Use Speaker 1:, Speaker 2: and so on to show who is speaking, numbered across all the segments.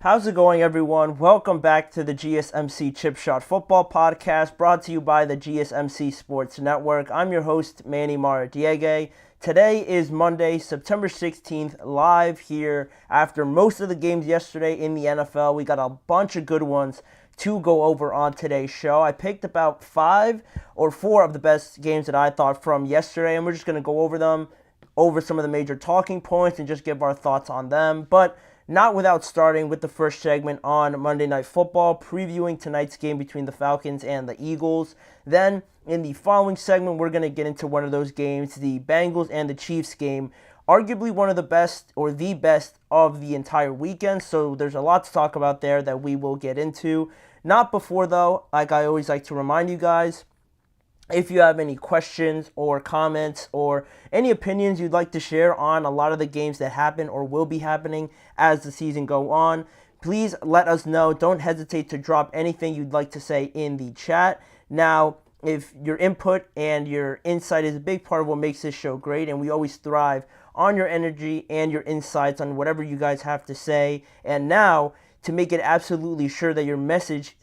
Speaker 1: How's it going, everyone? Welcome back to the GSMC Chip Shot Football Podcast, brought to you by the GSMC Sports Network. I'm your host, Manny Maradiege. Today is Monday, September 16th, live here after most of the games yesterday in the NFL. We got a bunch of good ones to go over on today's show. I picked about 4 of the best games that I thought from yesterday, and we're just going to go over them, over some of the major talking points, and just give our thoughts on them. But not without starting with the first segment on Monday Night Football, previewing tonight's game between the Falcons and the Eagles. Then, in the following segment, we're going to get into one of those games, the Bengals and the Chiefs game, arguably one of the best or the best of the entire weekend. So there's a lot to talk about there that we will get into. Not before, though, like I always like to remind you guys, if you have any questions or comments or any opinions you'd like to share on a lot of the games that happen or will be happening as the season go on, please let us know. Don't hesitate to drop anything you'd like to say in the chat. Now, if your input and your insight is a big part of what makes this show great, and we always thrive on your energy and your insights on whatever you guys have to say. And now, to make it absolutely sure that your message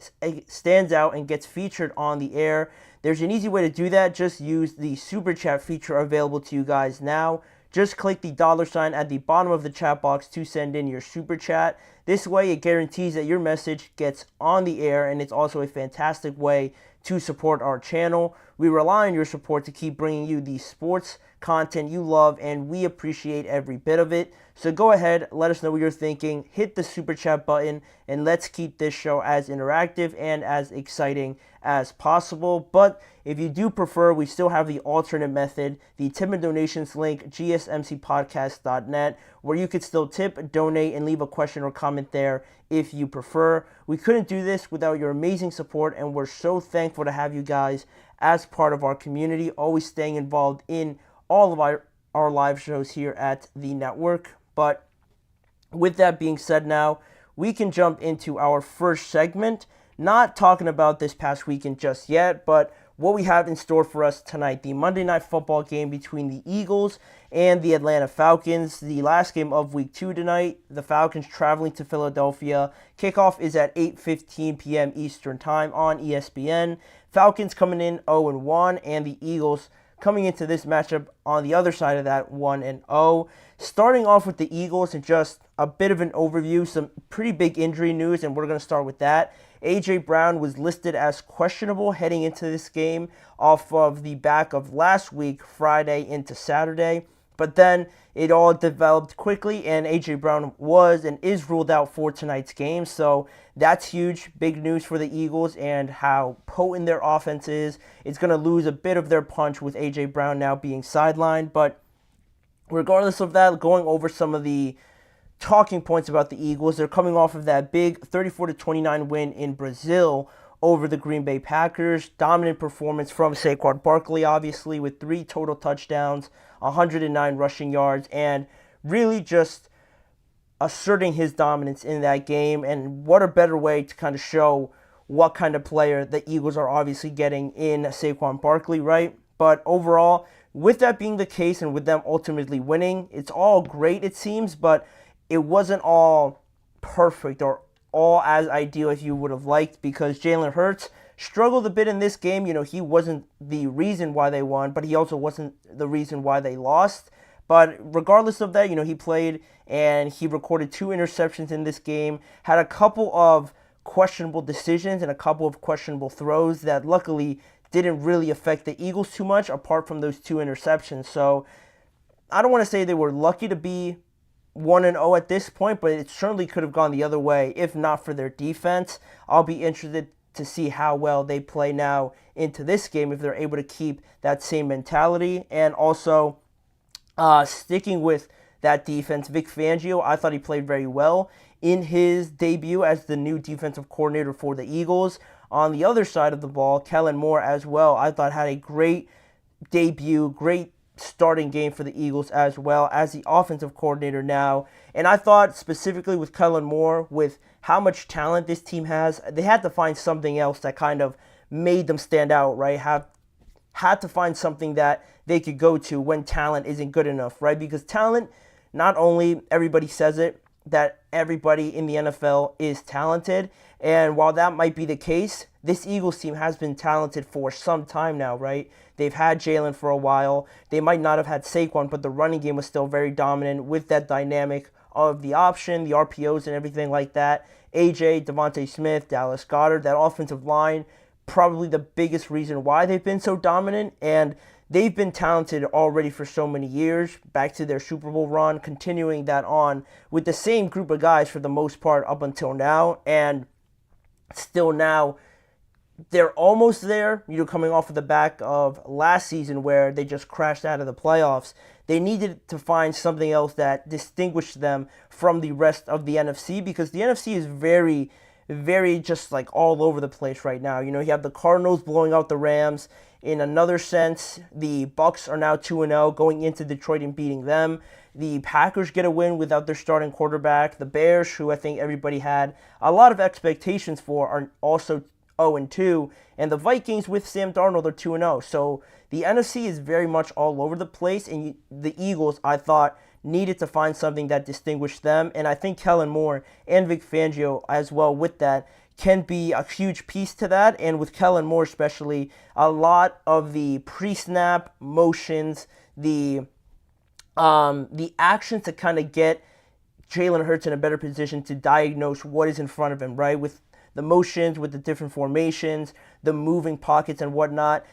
Speaker 1: stands out and gets featured on the air, there's an easy way to do that. Just use the super chat feature available to you guys now. Just click the $ at the bottom of the chat box to send in your super chat. This way, it guarantees that your message gets on the air, and it's also a fantastic way to support our channel. We rely on your support to keep bringing you the sports content you love, and we appreciate every bit of it. So go ahead, let us know what you're thinking, hit the super chat button, and let's keep this show as interactive and as exciting as possible. But if you do prefer, we still have the alternate method, the tip and donations link, gsmcpodcast.net, where you could still tip, donate, and leave a question or comment there if you prefer. We couldn't do this without your amazing support, and we're so thankful to have you guys as part of our community, always staying involved in all of our live shows here at the network. But with that being said, now we can jump into our first segment, not talking about this past weekend just yet, but what we have in store for us tonight, the Monday Night Football game between the Eagles and the Atlanta Falcons, the last game of Week 2 tonight. The Falcons traveling to Philadelphia. Kickoff is at 8:15 p.m. Eastern Time on ESPN. Falcons coming in 0-1, and the Eagles coming into this matchup on the other side of that 1-0. Starting off with the Eagles and just a bit of an overview, some pretty big injury news, and we're going to start with that. A.J. Brown was listed as questionable heading into this game off of the back of last week, Friday into Saturday. But then it all developed quickly, and A.J. Brown was and is ruled out for tonight's game. So that's huge, big news for the Eagles and how potent their offense is. It's going to lose a bit of their punch with A.J. Brown now being sidelined. But regardless of that, going over some of the talking points about the Eagles, they're coming off of that big 34-29 win in Brazil over the Green Bay Packers. Dominant performance from Saquon Barkley, obviously, with 3 total touchdowns, 109 rushing yards, and really just asserting his dominance in that game. And what a better way to kind of show what kind of player the Eagles are obviously getting in Saquon Barkley, right? But overall, with that being the case and with them ultimately winning, it's all great, it seems, but it wasn't all perfect or all as ideal as you would have liked, because Jalen Hurts struggled a bit in this game. You know, he wasn't the reason why they won, but he also wasn't the reason why they lost. But regardless of that, you know, he played and he recorded 2 interceptions in this game, had a couple of questionable decisions and a couple of questionable throws that luckily didn't really affect the Eagles too much apart from those 2 interceptions. So I don't want to say they were lucky to be 1-0 at this point, but it certainly could have gone the other way if not for their defense. I'll be interested to see how well they play now into this game, if they're able to keep that same mentality. And also, sticking with that defense, Vic Fangio, I thought he played very well in his debut as the new defensive coordinator for the Eagles. On the other side of the ball, Kellen Moore as well, I thought had a great debut, great starting game for the Eagles as well as the offensive coordinator now. And I thought specifically with Kellen Moore, with how much talent this team has, they had to find something else that kind of made them stand out, right? Had to find something that they could go to when talent isn't good enough, right? Because talent, not only everybody says it, that everybody in the NFL is talented. And while that might be the case, this Eagles team has been talented for some time now, right? They've had Jalen for a while. They might not have had Saquon, but the running game was still very dominant with that dynamic of the option, the RPOs, and everything like that. AJ, Devontae Smith, Dallas Goedert, that offensive line, probably the biggest reason why they've been so dominant. And they've been talented already for so many years, back to their Super Bowl run, continuing that on with the same group of guys for the most part up until now. And still now, they're almost there, coming off of the back of last season where they just crashed out of the playoffs. They needed to find something else that distinguished them from the rest of the NFC, because the NFC is very, very just like all over the place right now. You have the Cardinals blowing out the Rams. In another sense, the Bucs are now 2-0 going into Detroit and beating them. The Packers get a win without their starting quarterback. The Bears, who I think everybody had a lot of expectations for, are also 0-2, and the Vikings with Sam Darnold are 2-0. So the NFC is very much all over the place, and the Eagles, I thought, needed to find something that distinguished them, and I think Kellen Moore and Vic Fangio as well with that can be a huge piece to that. And with Kellen Moore especially, a lot of the pre-snap motions, the action to kind of get Jalen Hurts in a better position to diagnose what is in front of him, right? With the motions, with the different formations, the moving pockets and whatnot.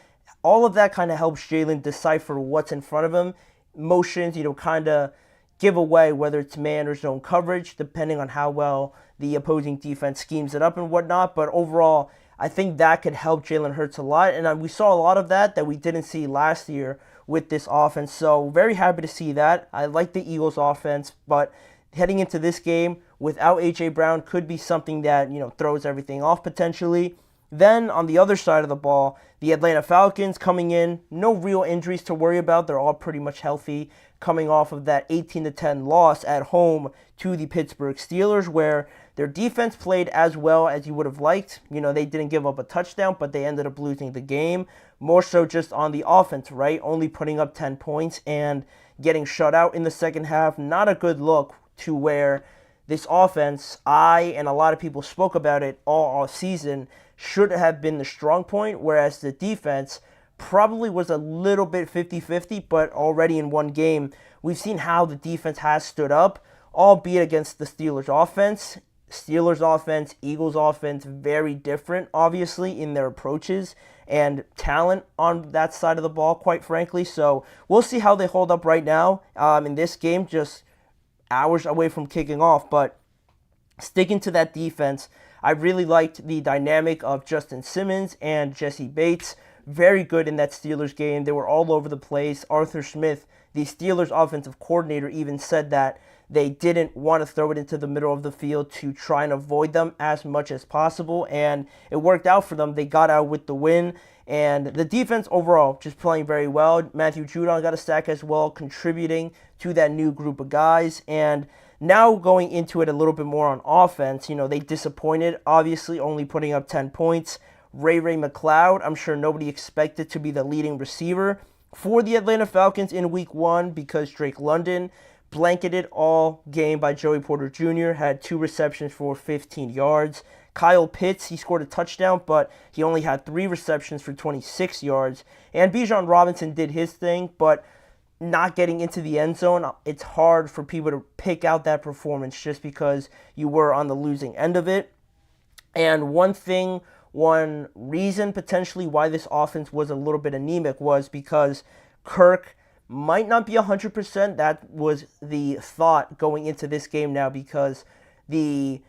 Speaker 1: All of that kind of helps Jalen decipher what's in front of him. Motions, kind of give away whether it's man or zone coverage, depending on how well the opposing defense schemes it up and whatnot. But overall, I think that could help Jalen Hurts a lot. And we saw a lot of that we didn't see last year with this offense. So very happy to see that. I like the Eagles offense, but heading into this game without A.J. Brown could be something that, throws everything off potentially. Then on the other side of the ball, the Atlanta Falcons coming in, no real injuries to worry about. They're all pretty much healthy, coming off of that 18-10 loss at home to the Pittsburgh Steelers, where their defense played as well as you would have liked. They didn't give up a touchdown, but they ended up losing the game. More so just on the offense, right? Only putting up 10 points and getting shut out in the second half. Not a good look to where this offense, I and a lot of people spoke about it all season, should have been the strong point, whereas the defense probably was a little bit 50-50, but already in one game, we've seen how the defense has stood up, albeit against the Steelers offense. Steelers offense, Eagles offense, very different, obviously, in their approaches and talent on that side of the ball, quite frankly. So we'll see how they hold up right now in this game, just hours away from kicking off. But sticking to that defense, I really liked the dynamic of Justin Simmons and Jesse Bates. Very good in that Steelers game. They were all over the place. Arthur Smith, the Steelers offensive coordinator, even said that they didn't want to throw it into the middle of the field to try and avoid them as much as possible, and it worked out for them. They got out with the win, and the defense overall just playing very well. Matthew Judon got a sack as well, contributing to that new group of guys. And now going into it a little bit more on offense, they disappointed, obviously, only putting up 10 points. Ray McCloud, I'm sure nobody expected to be the leading receiver for the Atlanta Falcons in Week 1 because Drake London blanketed all game by Joey Porter Jr., had 2 receptions for 15 yards. Kyle Pitts, he scored a touchdown, but he only had 3 receptions for 26 yards. And Bijan Robinson did his thing, but not getting into the end zone, it's hard for people to pick out that performance just because you were on the losing end of it. And one reason potentially why this offense was a little bit anemic was because Kirk might not be 100%. That was the thought going into this game now, because the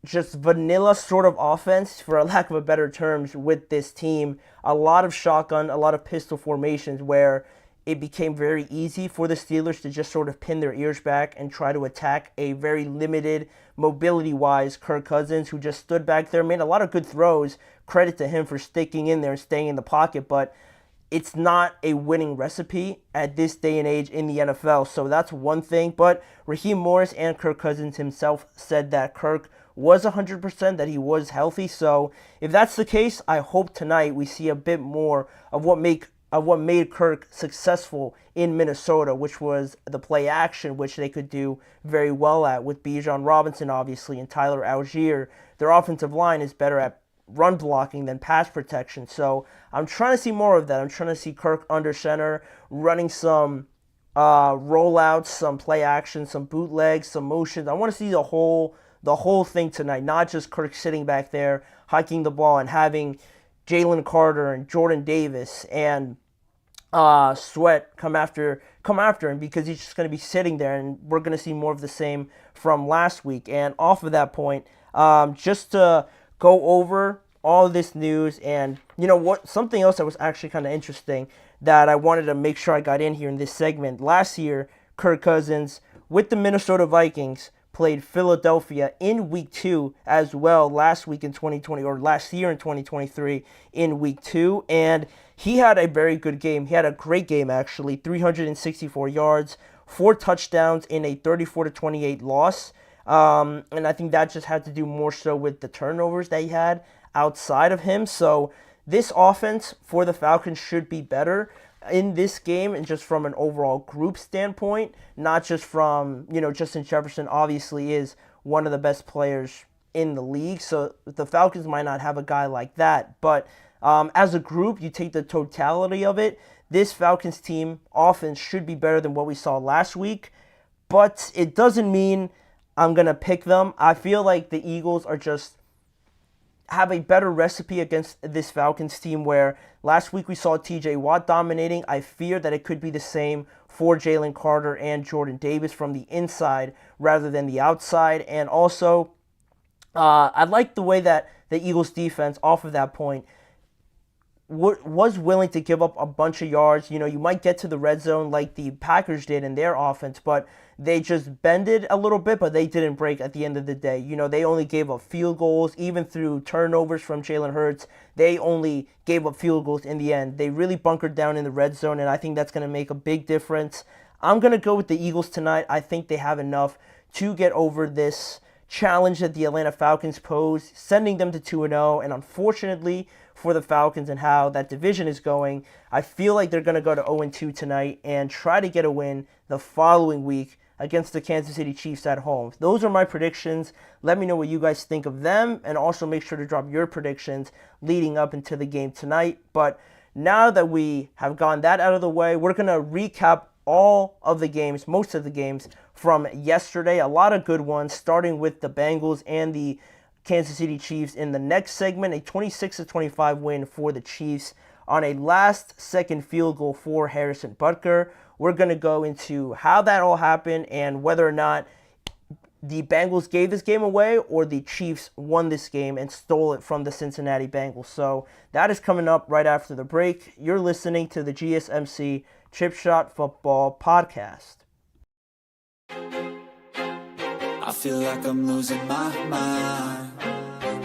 Speaker 1: just vanilla sort of offense, for a lack of a better terms, with this team, a lot of shotgun, a lot of pistol formations where it became very easy for the Steelers to just sort of pin their ears back and try to attack a very limited, mobility-wise Kirk Cousins, who just stood back there, made a lot of good throws. Credit to him for sticking in there and staying in the pocket, but it's not a winning recipe at this day and age in the NFL. So that's one thing. But Raheem Morris and Kirk Cousins himself said that Kirk was 100%, that he was healthy. So if that's the case, I hope tonight we see a bit more of what what made Kirk successful in Minnesota, which was the play action, which they could do very well at with Bijan Robinson, obviously, and Tyler Algier. Their offensive line is better at run blocking than pass protection. So I'm trying to see more of that. I'm trying to see Kirk under center, running some rollouts, some play action, some bootlegs, some motions. I want to see the whole thing tonight, not just Kirk sitting back there, hiking the ball and having Jalen Carter and Jordan Davis and Sweat come after him, because he's just going to be sitting there, and we're going to see more of the same from last week. And off of that point, just to go over all of this news, and something else that was actually kind of interesting that I wanted to make sure I got in here in this segment. Last year, Kirk Cousins with the Minnesota Vikings played Philadelphia in week 2 as well last week in 2020, or last year in 2023 in week 2, and he had a very good game. He had a great game, actually. 364 yards, 4 touchdowns in a 34-28 loss. And I think that just had to do more so with the turnovers that he had outside of him. So this offense for the Falcons should be better in this game, and just from an overall group standpoint, not just from, Justin Jefferson obviously is one of the best players in the league. So the Falcons might not have a guy like that, but as a group, you take the totality of it, this Falcons team offense should be better than what we saw last week, but it doesn't mean I'm going to pick them. I feel like the Eagles have a better recipe against this Falcons team, where last week we saw TJ Watt dominating. I fear that it could be the same for Jalen Carter and Jordan Davis from the inside rather than the outside. And also, I like the way that the Eagles defense, off of that point, was willing to give up a bunch of yards. You might get to the red zone like the Packers did in their offense, but they just bended a little bit, but they didn't break at the end of the day. They only gave up field goals, even through turnovers from Jalen Hurts. They only gave up field goals in the end. They really bunkered down in the red zone, and I think that's going to make a big difference. I'm going to go with the Eagles tonight. I think they have enough to get over this challenge that the Atlanta Falcons pose, sending them to 2-0, and unfortunately for the Falcons and how that division is going, I feel like they're going to go to 0-2 tonight and try to get a win the following week against the Kansas City Chiefs at home. Those are my predictions. Let me know what you guys think of them, and also make sure to drop your predictions leading up into the game tonight. But now that we have gotten that out of the way, we're going to recap all of the games, most of the games from yesterday. A lot of good ones, starting with the Bengals and the Kansas City Chiefs in the next segment. A 26-25 win for the Chiefs on a last-second field goal for Harrison Butker. We're going to go into how that all happened and whether or not the Bengals gave this game away or the Chiefs won this game and stole it from the Cincinnati Bengals. So that is coming up right after the break. You're listening to the GSMC Chip Shot Football Podcast.
Speaker 2: I feel like I'm losing my mind.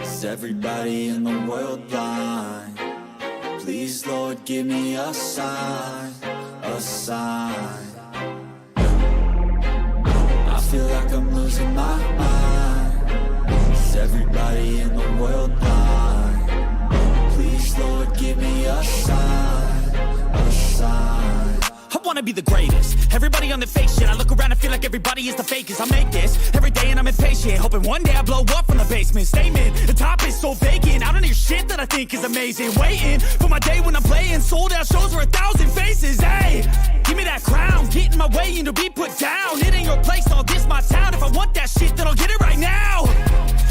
Speaker 2: Is everybody in the world blind? Please, Lord, give me a sign, a sign. I feel like I'm losing my mind. Is everybody in the world blind? Please, Lord, give me a sign, a sign.
Speaker 3: I wanna be the greatest. Everybody on the fake shit. I look around and feel like everybody is the fakest. I make this every day and I'm impatient, hoping one day I blow up from the basement. Statement, the top is so vacant. I don't hear shit that I think is amazing. Waiting for my day when I'm playing sold out shows for 1,000 faces. Hey, give me that crown, get in my way and to be put down. It ain't your place, all this my town. If I want that shit, then I'll get it right now.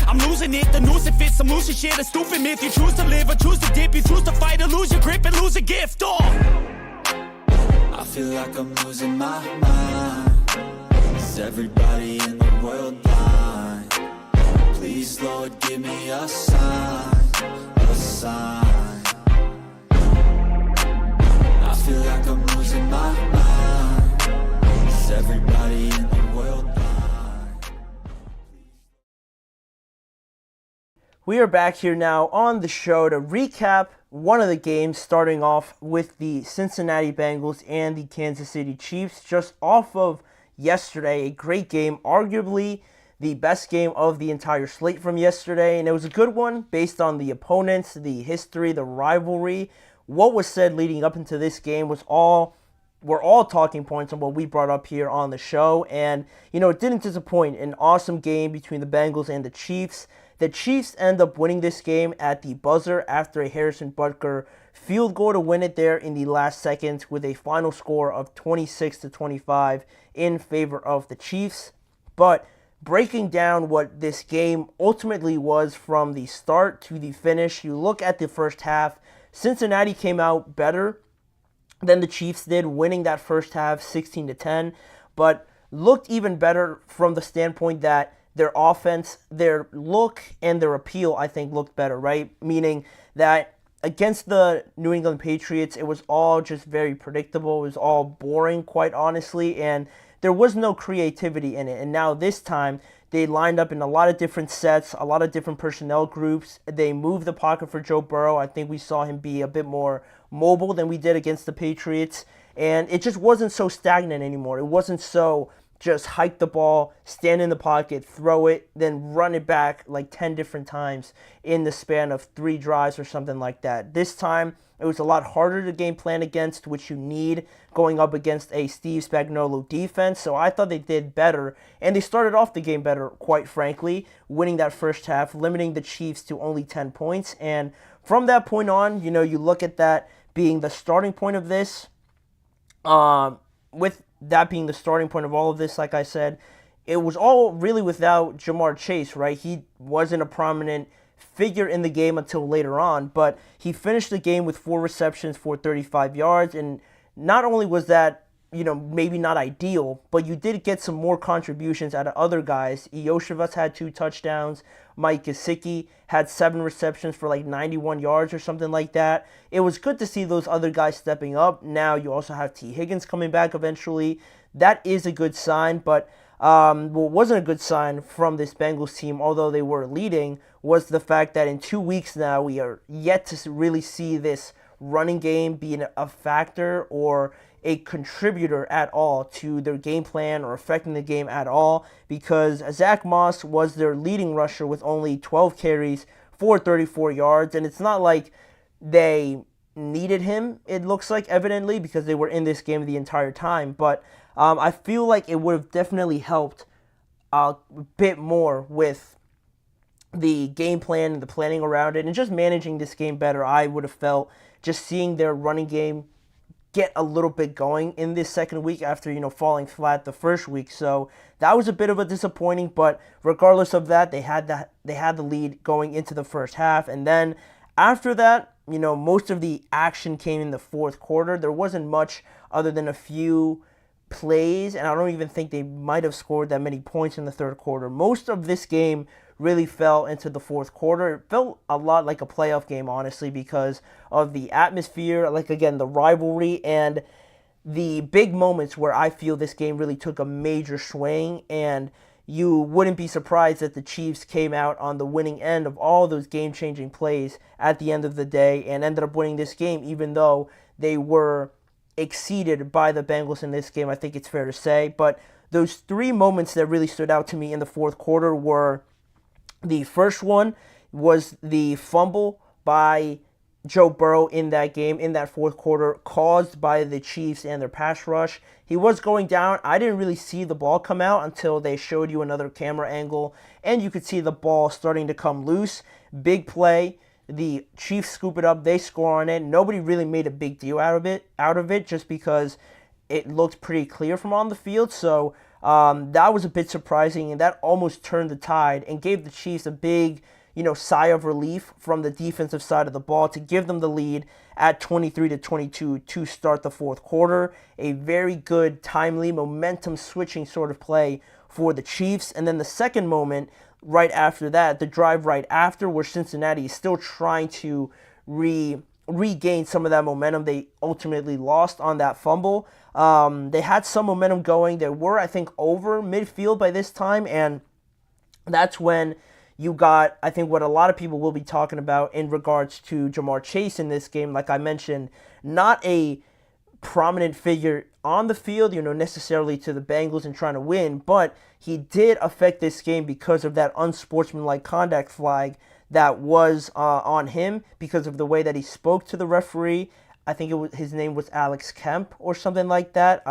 Speaker 3: I'm losing it, the noose it fits, I'm losing shit. A stupid myth, you choose to live or choose to dip. You choose to fight or lose your grip and lose a gift.
Speaker 2: I feel like I'm losing my mind. Is everybody in the world blind? Please, Lord, give me a sign, a sign. I feel like I'm losing my mind. Is everybody in the world blind?
Speaker 1: We are back here now on the show to recap one of the games, starting off with the Cincinnati Bengals and the Kansas City Chiefs. Just off of yesterday, a great game, arguably the best game of the entire slate from yesterday, and it was a good one based on the opponents, the history, the rivalry. what was said leading up into this game were all talking points on what we brought up here on the show. And, it didn't disappoint. An awesome game between the Bengals and the Chiefs. The Chiefs end up winning this game at the buzzer after a Harrison Butker field goal to win it there in the last seconds with a final score of 26-25 in favor of the Chiefs. But breaking down what this game ultimately was from the start to the finish, you look at the first half, Cincinnati came out better than the Chiefs did, winning that first half 16-10, but looked even better from the standpoint that their offense, their look, and their appeal, I think, looked better, right? Meaning that against the New England Patriots, it was all just very predictable. It was all boring, quite honestly, and there was no creativity in it. And now this time, they lined up in a lot of different sets, a lot of different personnel groups. They moved the pocket for Joe Burrow. I think we saw him be a bit more mobile than we did against the Patriots. And it just wasn't so stagnant anymore. It wasn't so just hike the ball, stand in the pocket, throw it, then run it back like 10 different times in the span of 3 drives or something like that. This time, it was a lot harder to game plan against, which you need going up against a Steve Spagnuolo defense. So I thought they did better, and they started off the game better, quite frankly, winning that first half, limiting the Chiefs to only 10 points. And from that point on, you look at that being the starting point of this, with that being the starting point of all of this, like I said, it was all really without Jamar Chase, right? He wasn't a prominent figure in the game until later on, but he finished the game with 4 receptions for 35 yards, and not only was that, maybe not ideal, but you did get some more contributions out of other guys. Iosivas had 2 touchdowns. Mike Gesicki had 7 receptions for like 91 yards or something like that. It was good to see those other guys stepping up. Now you also have T. Higgins coming back eventually. That is a good sign, but what wasn't a good sign from this Bengals team, although they were leading, was the fact that in 2 weeks now we are yet to really see this running game being a factor or a contributor at all to their game plan or affecting the game at all, because Zach Moss was their leading rusher with only 12 carries for 34 yards, and it's not like they needed him, it looks like, evidently, because they were in this game the entire time, but I feel like it would have definitely helped a bit more with the game plan and the planning around it and just managing this game better. I would have felt just seeing their running game get a little bit going in this second week after, falling flat the first week. So that was a bit of a disappointing, but regardless of that, they had the lead going into the first half. And then after that, most of the action came in the fourth quarter. There wasn't much other than a few plays, and I don't even think they might have scored that many points in the third quarter. Most of this game really fell into the fourth quarter. It felt a lot like a playoff game, honestly, because of the atmosphere, like, again, the rivalry, and the big moments where I feel this game really took a major swing, and you wouldn't be surprised that the Chiefs came out on the winning end of all those game-changing plays at the end of the day and ended up winning this game, even though they were exceeded by the Bengals in this game, I think it's fair to say. But those 3 moments that really stood out to me in the fourth quarter were, the first one was the fumble by Joe Burrow in that game, in that fourth quarter, caused by the Chiefs and their pass rush. He was going down. I didn't really see the ball come out until they showed you another camera angle, and you could see the ball starting to come loose. Big play. The Chiefs scoop it up. They score on it. Nobody really made a big deal out of it, just because it looked pretty clear from on the field. So that was a bit surprising, and that almost turned the tide and gave the Chiefs a big, sigh of relief from the defensive side of the ball to give them the lead at 23-22 to start the fourth quarter. A very good, timely, momentum-switching sort of play for the Chiefs. And then the second moment right after that, the drive right after, where Cincinnati is still trying to regain some of that momentum they ultimately lost on that fumble. They had some momentum going. They were, I think, over midfield by this time, and that's when you got, I think, what a lot of people will be talking about in regards to Jamar Chase in this game. Like I mentioned, not a prominent figure on the field, necessarily to the Bengals and trying to win, but he did affect this game because of that unsportsmanlike conduct flag that was on him because of the way that he spoke to the referee. I think his name was Alex Kemp or something like that.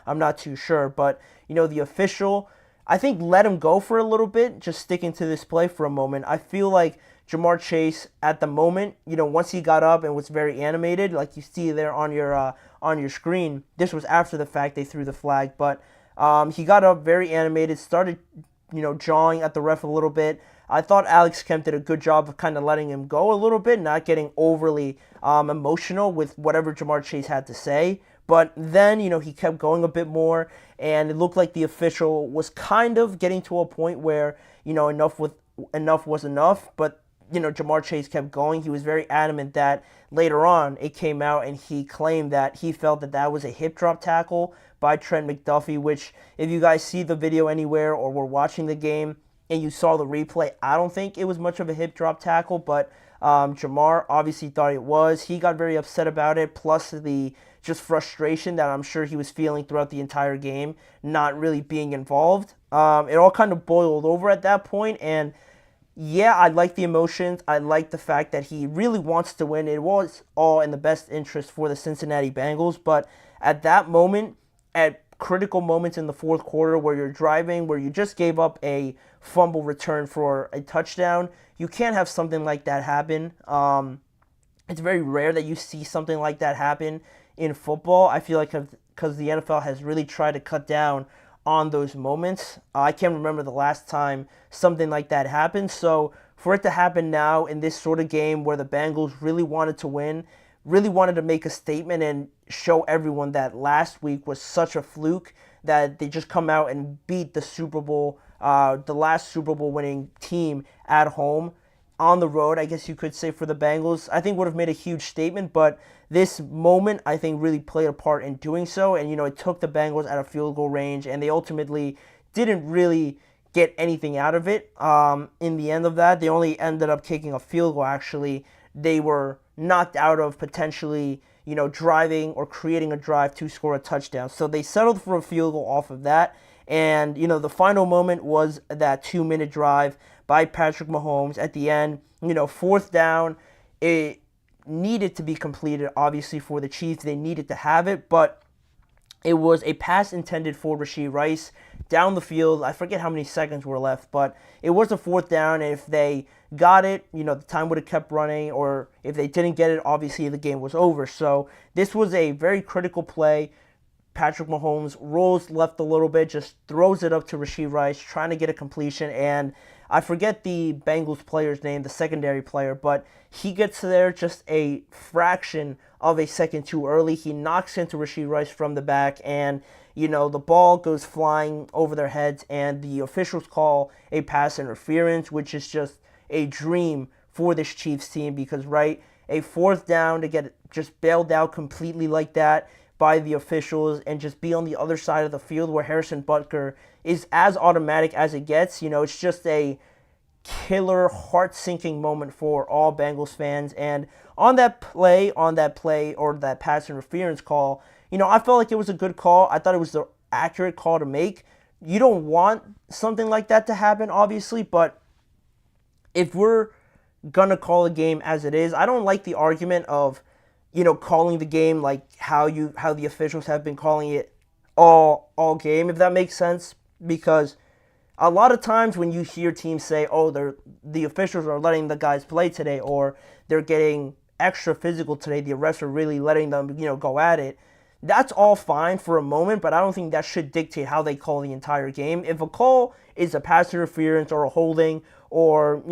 Speaker 1: I'm not too sure, but the official, I think, let him go for a little bit. Just sticking to this play for a moment, I feel like Ja'Marr Chase at the moment, once he got up and was very animated, like you see there on your screen. This was after the fact they threw the flag, but he got up very animated, started jawing at the ref a little bit. I thought Alex Kemp did a good job of kind of letting him go a little bit, not getting overly emotional with whatever Ja'Marr Chase had to say. But then, he kept going a bit more, and it looked like the official was kind of getting to a point where, enough was enough. But, Ja'Marr Chase kept going. He was very adamant that later on it came out, and he claimed that he felt that was a hip drop tackle by Trent McDuffie, which if you guys see the video anywhere or were watching the game, and you saw the replay, I don't think it was much of a hip drop tackle, but Ja'Marr obviously thought it was. He got very upset about it, plus the just frustration that I'm sure he was feeling throughout the entire game, not really being involved. It all kind of boiled over at that point, and yeah, I like the emotions. I like the fact that he really wants to win. It was all in the best interest for the Cincinnati Bengals, but at that moment, at critical moments in the fourth quarter where you're driving, where you just gave up a fumble return for a touchdown, you can't have something like that happen. It's very rare that you see something like that happen in football. I feel like because the NFL has really tried to cut down on those moments. I can't remember the last time something like that happened. So for it to happen now in this sort of game where the Bengals really wanted to win, really wanted to make a statement and show everyone that last week was such a fluke, that they just come out and beat the Super Bowl, the last Super Bowl winning team at home, on the road, I guess you could say, for the Bengals, I think would have made a huge statement. But this moment, I think, really played a part in doing so. And, it took the Bengals out of field goal range, and they ultimately didn't really get anything out of it. In the end of that, they only ended up kicking a field goal, actually. They were knocked out of potentially, driving or creating a drive to score a touchdown. So they settled for a field goal off of that. And, the final moment was that 2-minute drive by Patrick Mahomes at the end. Fourth down, it needed to be completed, obviously, for the Chiefs. They needed to have it, but it was a pass intended for Rashee Rice down the field. I forget how many seconds were left, but it was a fourth down, and if they got it, the time would have kept running, or if they didn't get it, obviously the game was over. So this was a very critical play. Patrick Mahomes rolls left a little bit, just throws it up to Rashee Rice, trying to get a completion, and I forget the Bengals player's name, the secondary player, but he gets there just a fraction of a second too early. He knocks into Rashee Rice from the back, and, the ball goes flying over their heads, and the officials call a pass interference, which is just a dream for this Chiefs team because, right, a fourth down to get just bailed out completely like that by the officials and just be on the other side of the field where Harrison Butker is as automatic as it gets. It's just a killer, heart-sinking moment for all Bengals fans. And on that play, or that pass interference call, I felt like it was a good call. I thought it was the accurate call to make. You don't want something like that to happen, obviously, but if we're going to call a game as it is, I don't like the argument of calling the game like how the officials have been calling it all game, if that makes sense. Because a lot of times when you hear teams say, oh, the officials are letting the guys play today, or they're getting extra physical today, the refs are really letting them, go at it, that's all fine for a moment, but I don't think that should dictate how they call the entire game. If a call is a pass interference or a holding or,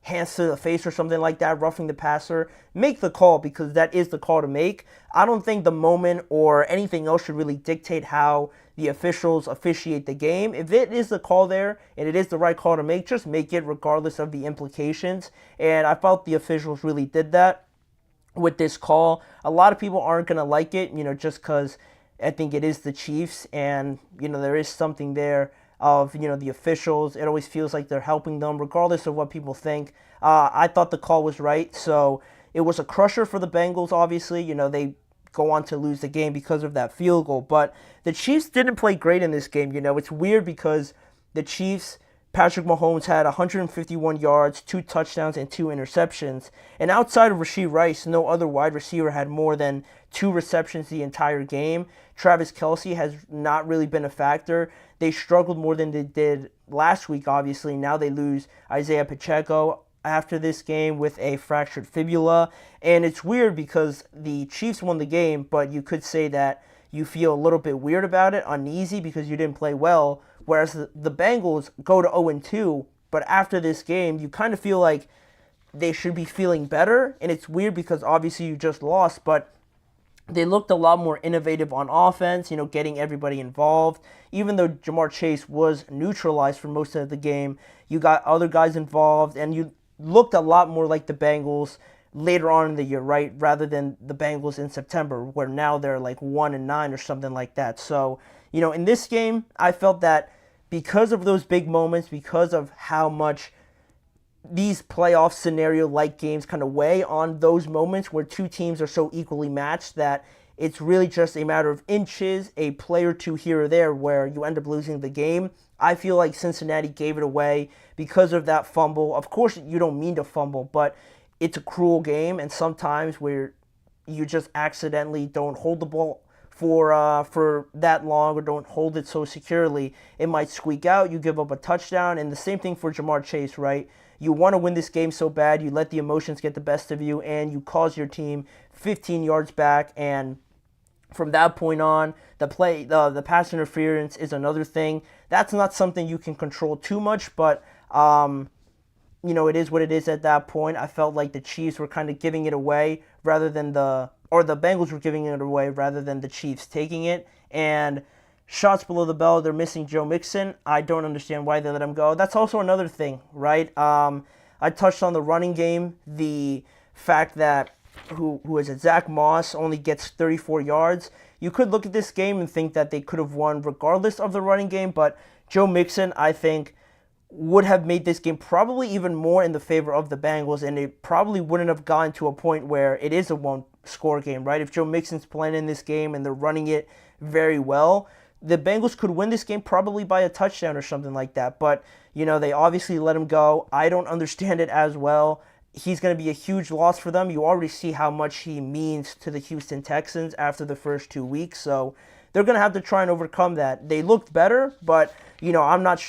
Speaker 1: hands to the face or something like that, roughing the passer, make the call because that is the call to make. I don't think the moment or anything else should really dictate how the officials officiate the game. If it is the call there and it is the right call to make, just make it regardless of the implications. And I felt the officials really did that with this call. A lot of people aren't going to like it, just because I think it is the Chiefs and, there is something there of, the officials. It always feels like they're helping them regardless of what people think. I thought the call was right. So it was a crusher for the Bengals, obviously. They go on to lose the game because of that field goal. But the Chiefs didn't play great in this game. It's weird because the Chiefs Patrick Mahomes had 151 yards, 2 touchdowns, and 2 interceptions. And outside of Rashee Rice, no other wide receiver had more than 2 receptions the entire game. Travis Kelce has not really been a factor. They struggled more than they did last week, obviously. Now they lose Isaiah Pacheco after this game with a fractured fibula. And it's weird because the Chiefs won the game, but you could say that you feel a little bit weird about it, uneasy because you didn't play well. Whereas the Bengals go to 0-2, but after this game, you kind of feel like they should be feeling better. And it's weird because obviously you just lost, but they looked a lot more innovative on offense, getting everybody involved. Even though Jamar Chase was neutralized for most of the game, you got other guys involved, and you looked a lot more like the Bengals later on in the year, right? Rather than the Bengals in September, where now they're like 1-9 or something like that. So, in this game, I felt that because of those big moments, because of how much these playoff scenario-like games kind of weigh on those moments where two teams are so equally matched that it's really just a matter of inches, a play or two here or there where you end up losing the game. I feel like Cincinnati gave it away because of that fumble. Of course, you don't mean to fumble, but it's a cruel game, and sometimes where you just accidentally don't hold the ball for that long or don't hold it so securely, it might squeak out, you give up a touchdown. And the same thing for Jamar Chase, right? You want to win this game so bad, you let the emotions get the best of you, and you cause your team 15 yards back. And from that point on, the pass interference is another thing. That's not something you can control too much, but it is what it is at that point. I felt like the Chiefs were kind of giving it away rather than the Bengals were giving it away rather than the Chiefs taking it. And shots below the belt, they're missing Joe Mixon. I don't understand why they let him go. That's also another thing, right? I touched on the running game, the fact that who is it? Zach Moss only gets 34 yards. You could look at this game and think that they could have won regardless of the running game, but Joe Mixon, I think, would have made this game probably even more in the favor of the Bengals, and it probably wouldn't have gotten to a point where it is a one-score game, right? If Joe Mixon's playing in this game and they're running it very well, the Bengals could win this game probably by a touchdown or something like that. But, they obviously let him go. I don't understand it as well. He's going to be a huge loss for them. You already see how much he means to the Houston Texans after the first 2 weeks. So they're going to have to try and overcome that. They looked better, but, I'm not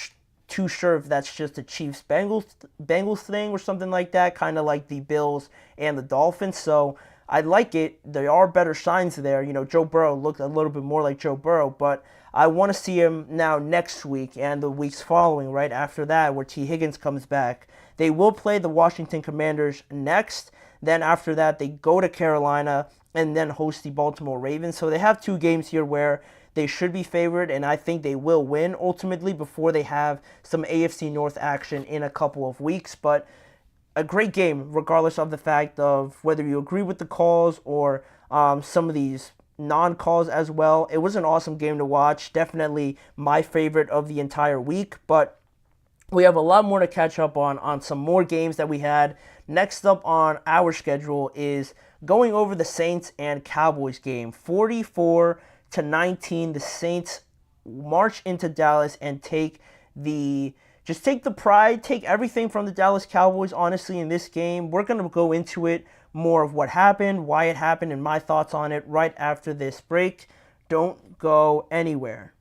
Speaker 1: too sure if that's just a Chiefs-Bengals thing or something like that, kind of like the Bills and the Dolphins. So I like it. There are better signs there. Joe Burrow looked a little bit more like Joe Burrow, but I want to see him now next week and the weeks following, right after that, where T. Higgins comes back. They will play the Washington Commanders next. Then after that, they go to Carolina and then host the Baltimore Ravens. So they have 2 games here where they should be favored, and I think they will win ultimately before they have some AFC North action in a couple of weeks. But a great game, regardless of the fact of whether you agree with the calls or some of these non-calls as well. It was an awesome game to watch. Definitely my favorite of the entire week, but we have a lot more to catch up on some more games that we had. Next up on our schedule is going over the Saints and Cowboys game. 44-19, the Saints march into Dallas and take the pride, take everything from the Dallas Cowboys, honestly, in this game. We're going to go into it, more of what happened, why it happened, and my thoughts on it right after this break. Don't go anywhere.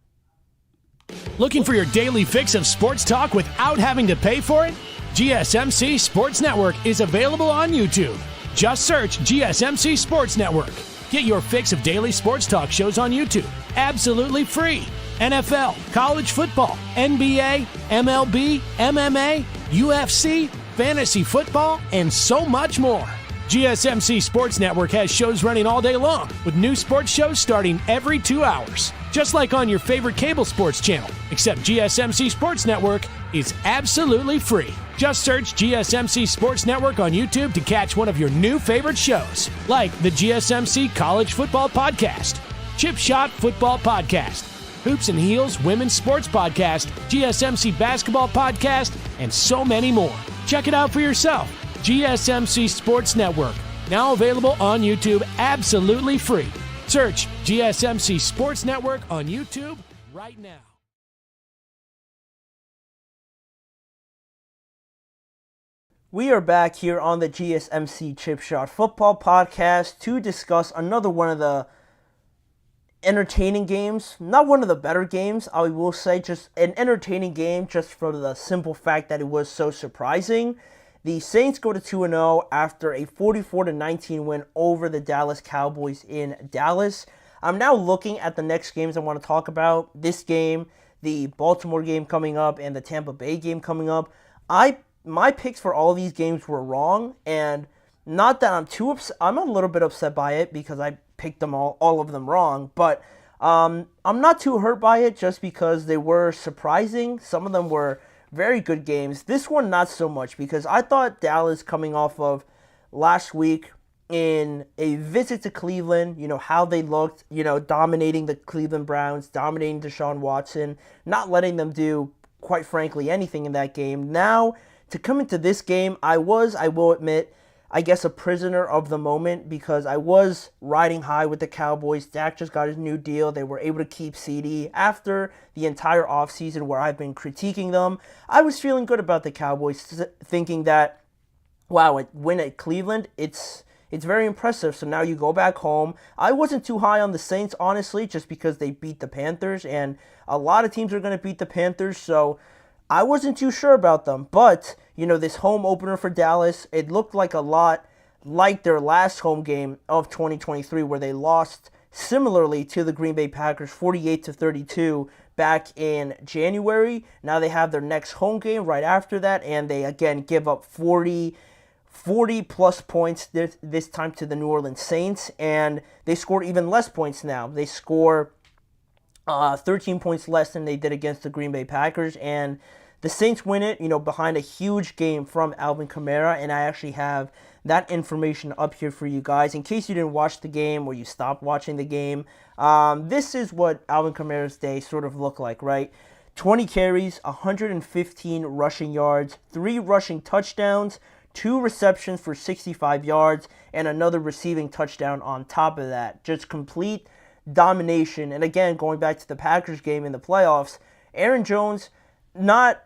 Speaker 4: Looking for your daily fix of sports talk without having to pay for it? GSMC Sports Network is available on YouTube. Just search GSMC Sports Network. Get your fix of daily sports talk shows on YouTube, absolutely free. NFL, college football, NBA, MLB, MMA, UFC, fantasy football, and so much more. GSMC Sports Network has shows running all day long, with new sports shows starting every 2 hours. Just like on your favorite cable sports channel, except GSMC Sports Network is absolutely free. Just search GSMC Sports Network on YouTube to catch one of your new favorite shows, like the GSMC College Football Podcast, Chip Shot Football Podcast, Hoops and Heels Women's Sports Podcast, GSMC Basketball Podcast, and so many more. Check it out for yourself. GSMC Sports Network, now available on YouTube absolutely free. Search GSMC Sports Network on YouTube right now.
Speaker 1: We are back here on the GSMC Chip Shot Football Podcast to discuss another one of the entertaining games. Not one of the better games, I will say, just an entertaining game just for the simple fact that it was so surprising. The Saints go to 2-0 after a 44-19 win over the Dallas Cowboys in Dallas. I'm now looking at the next games I want to talk about. This game, the Baltimore game coming up, and the Tampa Bay game coming up. My picks for all these games were wrong, and not that I'm too upset. I'm a little bit upset by it because I picked them all of them wrong, but I'm not too hurt by it just because they were surprising. Some of them were very good games. This one, not so much, because I thought Dallas, coming off of last week in a visit to Cleveland, how they looked, dominating the Cleveland Browns, dominating Deshaun Watson, not letting them do, quite frankly, anything in that game. Now, to come into this game, I will admit, I guess a prisoner of the moment because I was riding high with the Cowboys. Dak just got his new deal. They were able to keep CD after the entire offseason where I've been critiquing them. I was feeling good about the Cowboys, thinking that, wow, a win at Cleveland, it's very impressive. So now you go back home. I wasn't too high on the Saints, honestly, just because they beat the Panthers, and a lot of teams are going to beat the Panthers, so I wasn't too sure about them. But, this home opener for Dallas, it looked like a lot like their last home game of 2023 where they lost similarly to the Green Bay Packers 48-32 back in January. Now they have their next home game right after that, and they again give up 40 plus points this time to the New Orleans Saints, and they scored even less points now. They score 13 points less than they did against the Green Bay Packers, and the Saints win it, behind a huge game from Alvin Kamara, and I actually have that information up here for you guys. In case you didn't watch the game or you stopped watching the game, this is what Alvin Kamara's day sort of looked like, right? 20 carries, 115 rushing yards, 3 rushing touchdowns, 2 receptions for 65 yards, and another receiving touchdown on top of that. Just complete domination. And again, going back to the Packers game in the playoffs, Aaron Jones not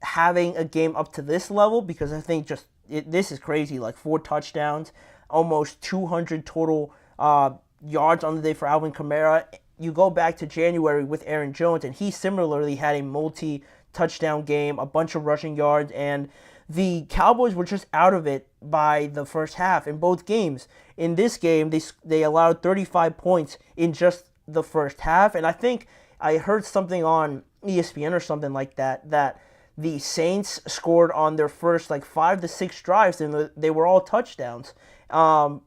Speaker 1: having a game up to this level, because I think this is crazy, like 4 touchdowns, almost 200 total yards on the day for Alvin Kamara. You go back to January with Aaron Jones, and he similarly had a multi-touchdown game, a bunch of rushing yards, and the Cowboys were just out of it by the first half in both games. In this game, they allowed 35 points in just the first half, and I think I heard something on ESPN or something like that the Saints scored on their first 5 to 6 drives, and they were all touchdowns,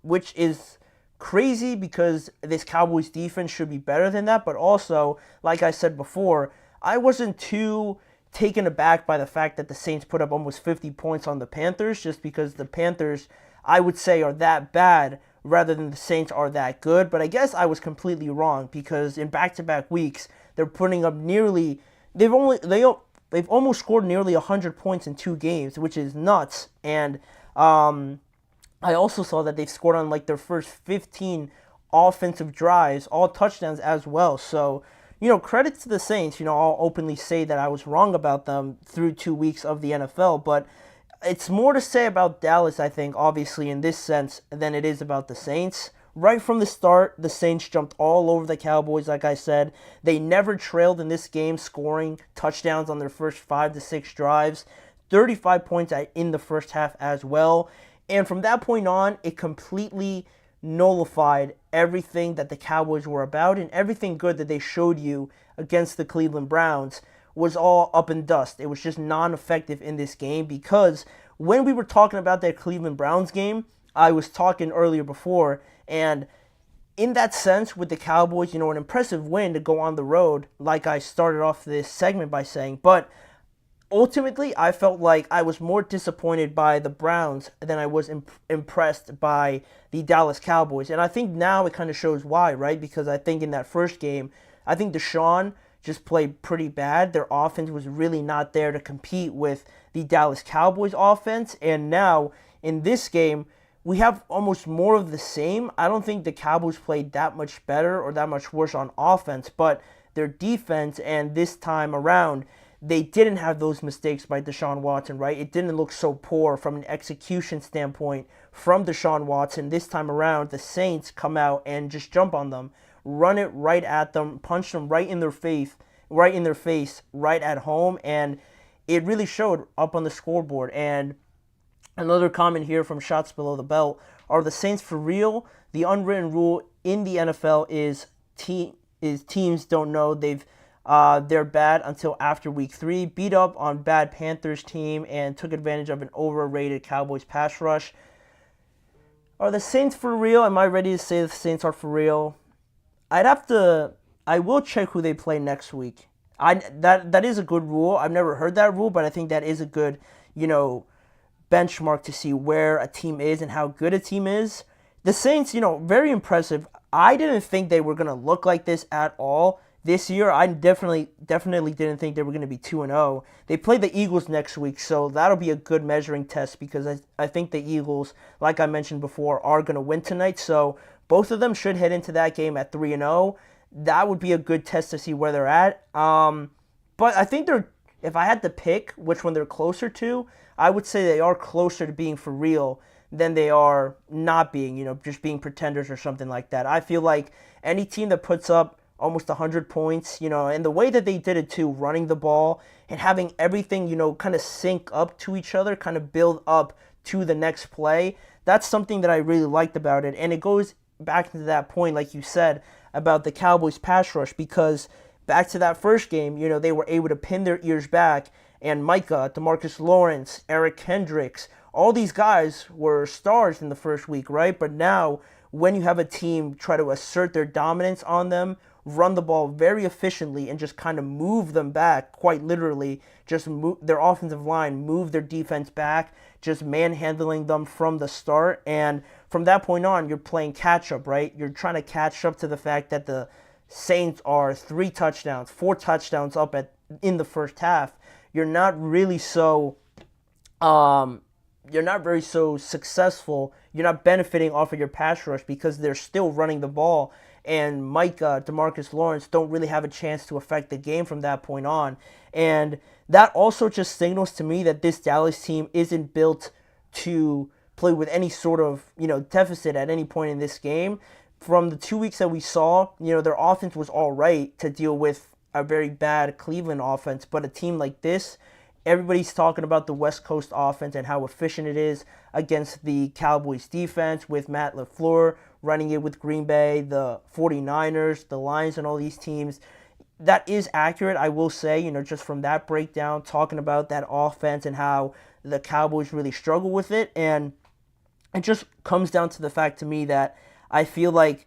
Speaker 1: which is crazy because this Cowboys defense should be better than that. But also, like I said before, I wasn't too taken aback by the fact that the Saints put up almost 50 points on the Panthers, just because the Panthers, I would say, are that bad rather than the Saints are that good. But I guess I was completely wrong, because in back-to-back weeks, they're putting up they've almost scored nearly 100 points in 2 games, which is nuts. And I also saw that they've scored on their first 15 offensive drives, all touchdowns as well. So, credit to the Saints. I'll openly say that I was wrong about them through 2 weeks of the NFL, but it's more to say about Dallas, I think, obviously, in this sense, than it is about the Saints. Right from the start, the Saints jumped all over the Cowboys, like I said. They never trailed in this game, scoring touchdowns on their first 5 to 6 drives. 35 points in the first half as well. And from that point on, it completely nullified everything that the Cowboys were about, and everything good that they showed you against the Cleveland Browns was all up in dust. It was just non-effective in this game, because when we were talking about that Cleveland Browns game, I was talking earlier before, and in that sense with the Cowboys, an impressive win to go on the road, like I started off this segment by saying, but ultimately, I felt like I was more disappointed by the Browns than I was impressed by the Dallas Cowboys. And I think now it kind of shows why, right? Because I think in that first game, I think Deshaun just played pretty bad. Their offense was really not there to compete with the Dallas Cowboys offense. And now, in this game, we have almost more of the same. I don't think the Cowboys played that much better or that much worse on offense, but their defense, and this time around, they didn't have those mistakes by Deshaun Watson, right? It didn't look so poor from an execution standpoint from Deshaun Watson. This time around, the Saints come out and just jump on them, run it right at them, punch them right in their face, right at home, and it really showed up on the scoreboard. And another comment here from Shots Below the Belt: are the Saints for real? The unwritten rule in the NFL is teams don't know they're bad until after week 3. Beat up on bad Panthers team and took advantage of an overrated Cowboys pass rush. Are the Saints for real? Am I ready to say the Saints are for real? I will check who they play next week. That is a good rule. I've never heard that rule, but I think that is a good, benchmark to see where a team is and how good a team is. The Saints, very impressive. I didn't think they were going to look like this at all this year. I definitely didn't think they were going to be 2-0. They play the Eagles next week, so that'll be a good measuring test because I think the Eagles, like I mentioned before, are going to win tonight. So both of them should head into that game at 3-0. That would be a good test to see where they're at. But I think if I had to pick which one they're closer to, I would say they are closer to being for real than they are not being, just being pretenders or something like that. I feel like any team that puts up almost 100 points, and the way that they did it too, running the ball and having everything, kind of sync up to each other, kind of build up to the next play, that's something that I really liked about it. And it goes back to that point, like you said, about the Cowboys pass rush, because back to that first game, they were able to pin their ears back, and Micah, DeMarcus Lawrence, Eric Kendricks, all these guys were stars in the first week, right? But now, when you have a team try to assert their dominance on them, run the ball very efficiently, and just kind of move them back, quite literally, just move their offensive line, move their defense back, just manhandling them from the start. And from that point on, you're playing catch-up, right? You're trying to catch up to the fact that the Saints are 4 touchdowns up in the first half. You're not really so... you're not very so successful. You're not benefiting off of your pass rush because they're still running the ball. And Micah, DeMarcus Lawrence don't really have a chance to affect the game from that point on. And that also just signals to me that this Dallas team isn't built to play with any sort of, deficit at any point in this game. From the 2 weeks that we saw, their offense was all right to deal with a very bad Cleveland offense. But a team like this, everybody's talking about the West Coast offense and how efficient it is against the Cowboys defense with Matt LaFleur running it with Green Bay, the 49ers, the Lions, and all these teams. That is accurate, I will say, just from that breakdown, talking about that offense and how the Cowboys really struggle with it. And it just comes down to the fact to me that I feel like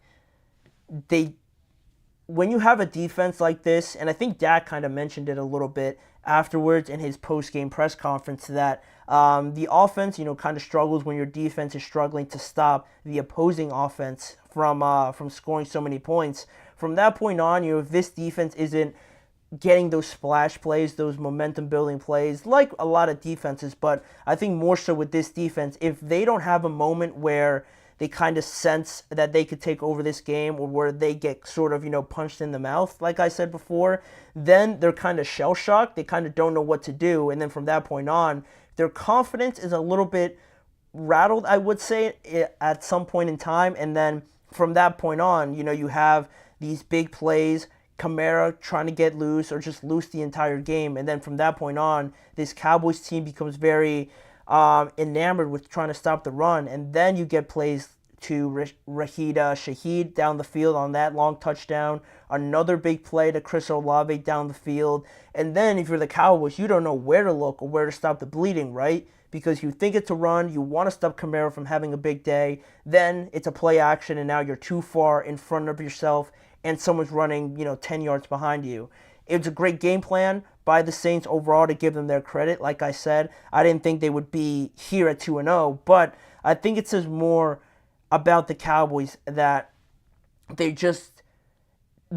Speaker 1: when you have a defense like this, and I think Dak kind of mentioned it a little bit afterwards in his post-game press conference, that the offense, kind of struggles when your defense is struggling to stop the opposing offense from scoring so many points. From that point on, if this defense isn't getting those splash plays, those momentum-building plays, like a lot of defenses, but I think more so with this defense, if they don't have a moment where they kind of sense that they could take over this game, or where they get sort of, punched in the mouth, like I said before, then they're kind of shell-shocked. They kind of don't know what to do. And then from that point on, their confidence is a little bit rattled, I would say, at some point in time. And then from that point on, you have these big plays, Kamara trying to get loose or just loose the entire game. And then from that point on, this Cowboys team becomes very enamored with trying to stop the run, and then you get plays to Rashida Shaheed down the field on that long touchdown, another big play to Chris Olave down the field, and then if you're the Cowboys, you don't know where to look or where to stop the bleeding, right? Because you think it's a run, you want to stop Kamara from having a big day, then it's a play action, and now you're too far in front of yourself, and someone's running, 10 yards behind you. It was a great game plan by the Saints overall, to give them their credit. Like I said, I didn't think they would be here at 2-0, but I think it says more about the Cowboys that the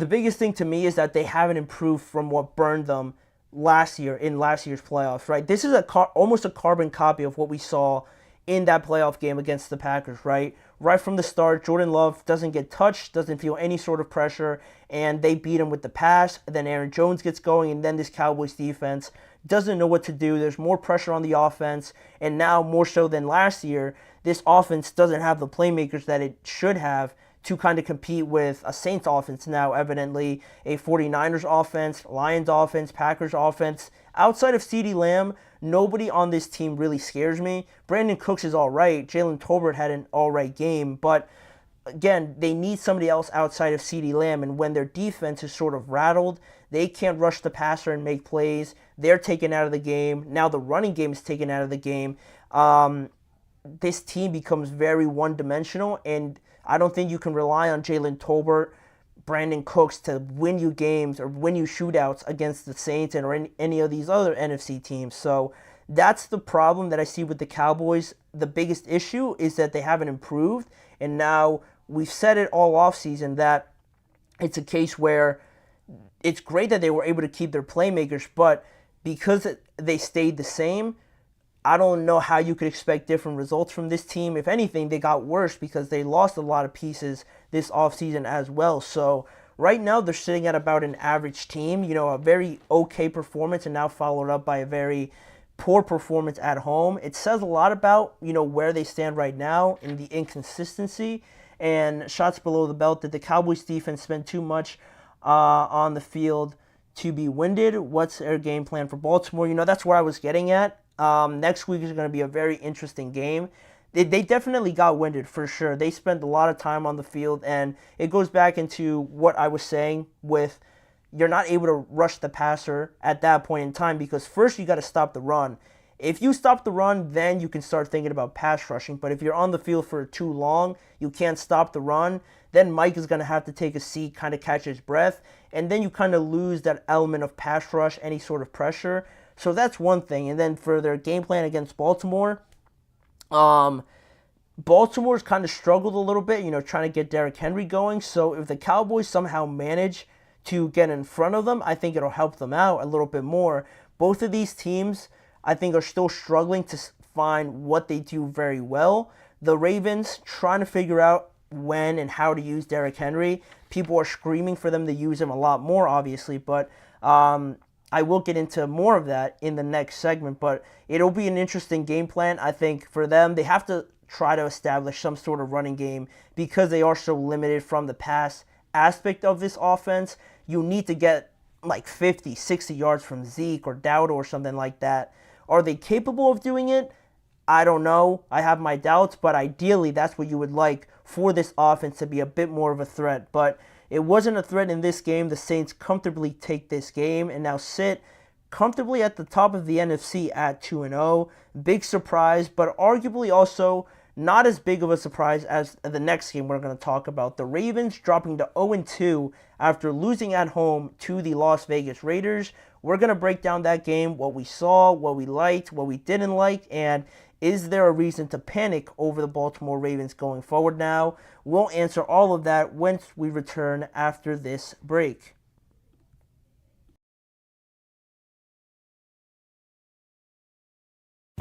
Speaker 1: biggest thing to me is that they haven't improved from what burned them last year in last year's playoffs, right? This is almost a carbon copy of what we saw in that playoff game against the Packers, right? right from the start, Jordan Love doesn't get touched, doesn't feel any sort of pressure, and they beat him with the pass. Then Aaron Jones gets going, and then this Cowboys defense doesn't know what to do. There's more pressure on the offense, and now more so than last year, this offense doesn't have the playmakers that it should have to kind of compete with a Saints offense now, evidently, a 49ers offense, Lions offense, Packers offense. Outside of CeeDee Lamb, nobody on this team really scares me. Brandon Cooks is all right. Jalen Tolbert had an all right game, but again, they need somebody else outside of CeeDee Lamb, and when their defense is sort of rattled, they can't rush the passer and make plays. They're taken out of the game. Now the running game is taken out of the game. This team becomes very one-dimensional, and I don't think you can rely on Jalen Tolbert, Brandon Cooks to win you games or win you shootouts against the Saints or any of these other NFC teams. So that's the problem that I see with the Cowboys. The biggest issue is that they haven't improved, and now we've said it all offseason that it's a case where it's great that they were able to keep their playmakers, but because they stayed the same, I don't know how you could expect different results from this team. If anything, they got worse because they lost a lot of pieces this offseason as well. So right now they're sitting at about an average team, a very okay performance and now followed up by a very poor performance at home. It says a lot about, where they stand right now in the inconsistency and shots below the belt that the Cowboys defense spent too much on the field to be winded. What's their game plan for Baltimore? That's where I was getting at. Next week is going to be a very interesting game. They definitely got winded for sure. They spent a lot of time on the field, and it goes back into what I was saying with you're not able to rush the passer at that point in time because first you got to stop the run. If you stop the run, then you can start thinking about pass rushing. But if you're on the field for too long, you can't stop the run, then Mike is going to have to take a seat, kind of catch his breath, and then you kind of lose that element of pass rush, any sort of pressure. So that's one thing. And then for their game plan against Baltimore's kind of struggled a little bit, trying to get Derrick Henry going. So if the Cowboys somehow manage to get in front of them, I think it'll help them out a little bit more. Both of these teams, I think, are still struggling to find what they do very well. The Ravens trying to figure out when and how to use Derrick Henry. People are screaming for them to use him a lot more, obviously, but I will get into more of that in the next segment, but it'll be an interesting game plan. I think for them, they have to try to establish some sort of running game because they are so limited from the pass aspect of this offense. You need to get like 50, 60 yards from Zeke or Dowd or something like that. Are they capable of doing it? I don't know. I have my doubts, but ideally that's what you would like for this offense to be a bit more of a threat. But it wasn't a threat in this game. The Saints comfortably take this game and now sit comfortably at the top of the NFC at 2-0. Big surprise, but arguably also not as big of a surprise as the next game we're going to talk about. The Ravens dropping to 0-2 after losing at home to the Las Vegas Raiders. We're going to break down that game, what we saw, what we liked, what we didn't like, and is there a reason to panic over the Baltimore Ravens going forward now? We'll answer all of that once we return after this break.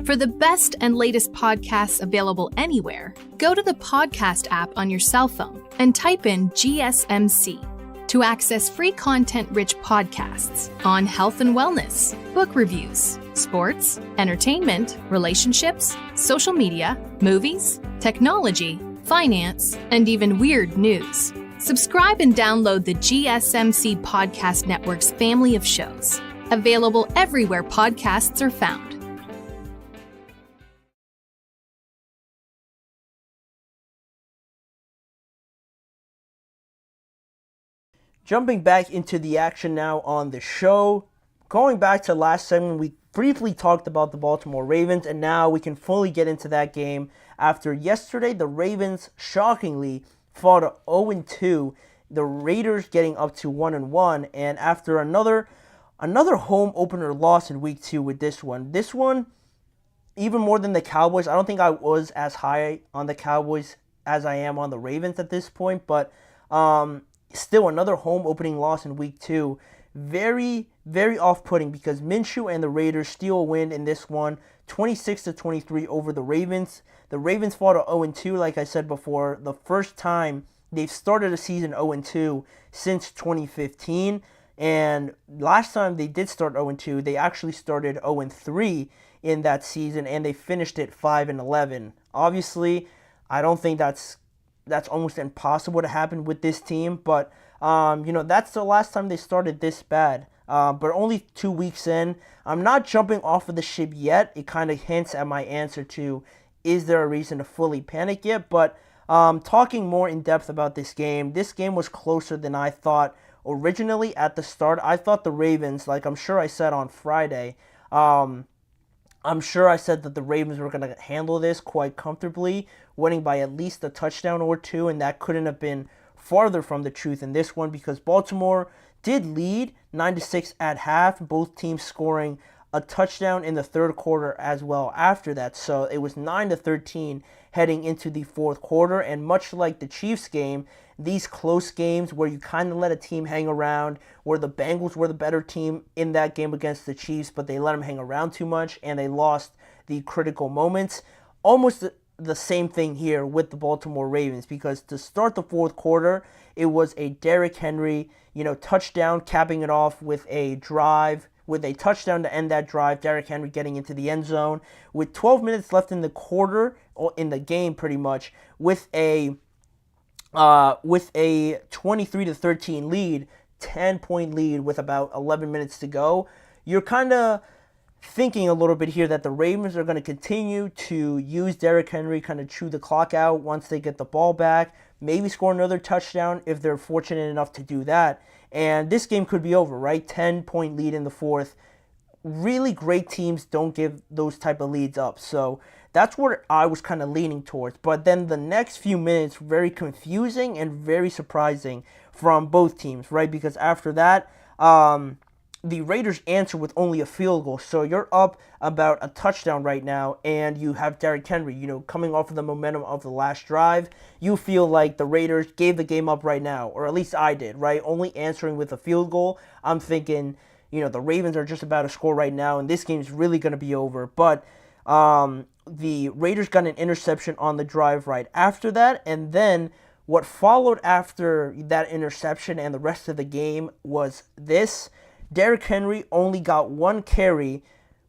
Speaker 5: For the best and latest podcasts available anywhere, go to the podcast app on your cell phone and type in GSMC to access free content-rich podcasts on health and wellness, book reviews, sports, entertainment, relationships, social media, movies, technology, finance, and even weird news. Subscribe and download the GSMC Podcast Network's family of shows, available everywhere podcasts are found.
Speaker 1: Jumping back into the action now on the show. Going back to last segment, we briefly talked about the Baltimore Ravens, and now we can fully get into that game. After yesterday, the Ravens shockingly fall to 0-2, the Raiders getting up to 1-1, and after another home opener loss in week 2 with this one, even more than the Cowboys, I don't think I was as high on the Cowboys as I am on the Ravens at this point, but still another home opening loss in week 2. very, very off-putting because Minshew and the Raiders steal a win in this one, 26-23 over the Ravens. The Ravens fought a 0-2, like I said before, the first time they've started a season 0-2 since 2015. And last time they did start 0-2, they actually started 0-3 in that season, and they finished it 5-11. Obviously, I don't think that's almost impossible to happen with this team, but that's the last time they started this bad. But only 2 weeks in. I'm not jumping off of the ship yet. It kind of hints at my answer to, is there a reason to fully panic yet? But talking more in depth about this game was closer than I thought originally at the start. I thought the Ravens, like I'm sure I said on Friday, I'm sure I said that the Ravens were going to handle this quite comfortably, winning by at least a touchdown or two, and that couldn't have been farther from the truth in this one because Baltimore did lead 9-6 at half, both teams scoring a touchdown in the third quarter as well after that. So it was 9-13 heading into the fourth quarter, and much like the Chiefs game, these close games where you kind of let a team hang around, where the Bengals were the better team in that game against the Chiefs, but they let them hang around too much and they lost the critical moments. Almost the same thing here with the Baltimore Ravens, because to start the fourth quarter, it was a Derrick Henry, touchdown, capping it off with a drive, with a touchdown to end that drive, Derrick Henry getting into the end zone with 12 minutes left in the quarter, or in the game pretty much, with a 23-13 lead, 10-point lead with about 11 minutes to go. You're kind of thinking a little bit here that the Ravens are going to continue to use Derrick Henry, kind of chew the clock out once they get the ball back, maybe score another touchdown if they're fortunate enough to do that. And this game could be over, right? 10-point lead in the fourth. Really great teams don't give those type of leads up. So that's what I was kind of leaning towards. But then the next few minutes, very confusing and very surprising from both teams, right? Because after that, the Raiders answer with only a field goal. So you're up about a touchdown right now, and you have Derrick Henry, coming off of the momentum of the last drive. You feel like the Raiders gave the game up right now, or at least I did, right? Only answering with a field goal. I'm thinking, the Ravens are just about to score right now, and this game is really going to be over. But the Raiders got an interception on the drive right after that, and then what followed after that interception and the rest of the game was this. Derrick Henry only got one carry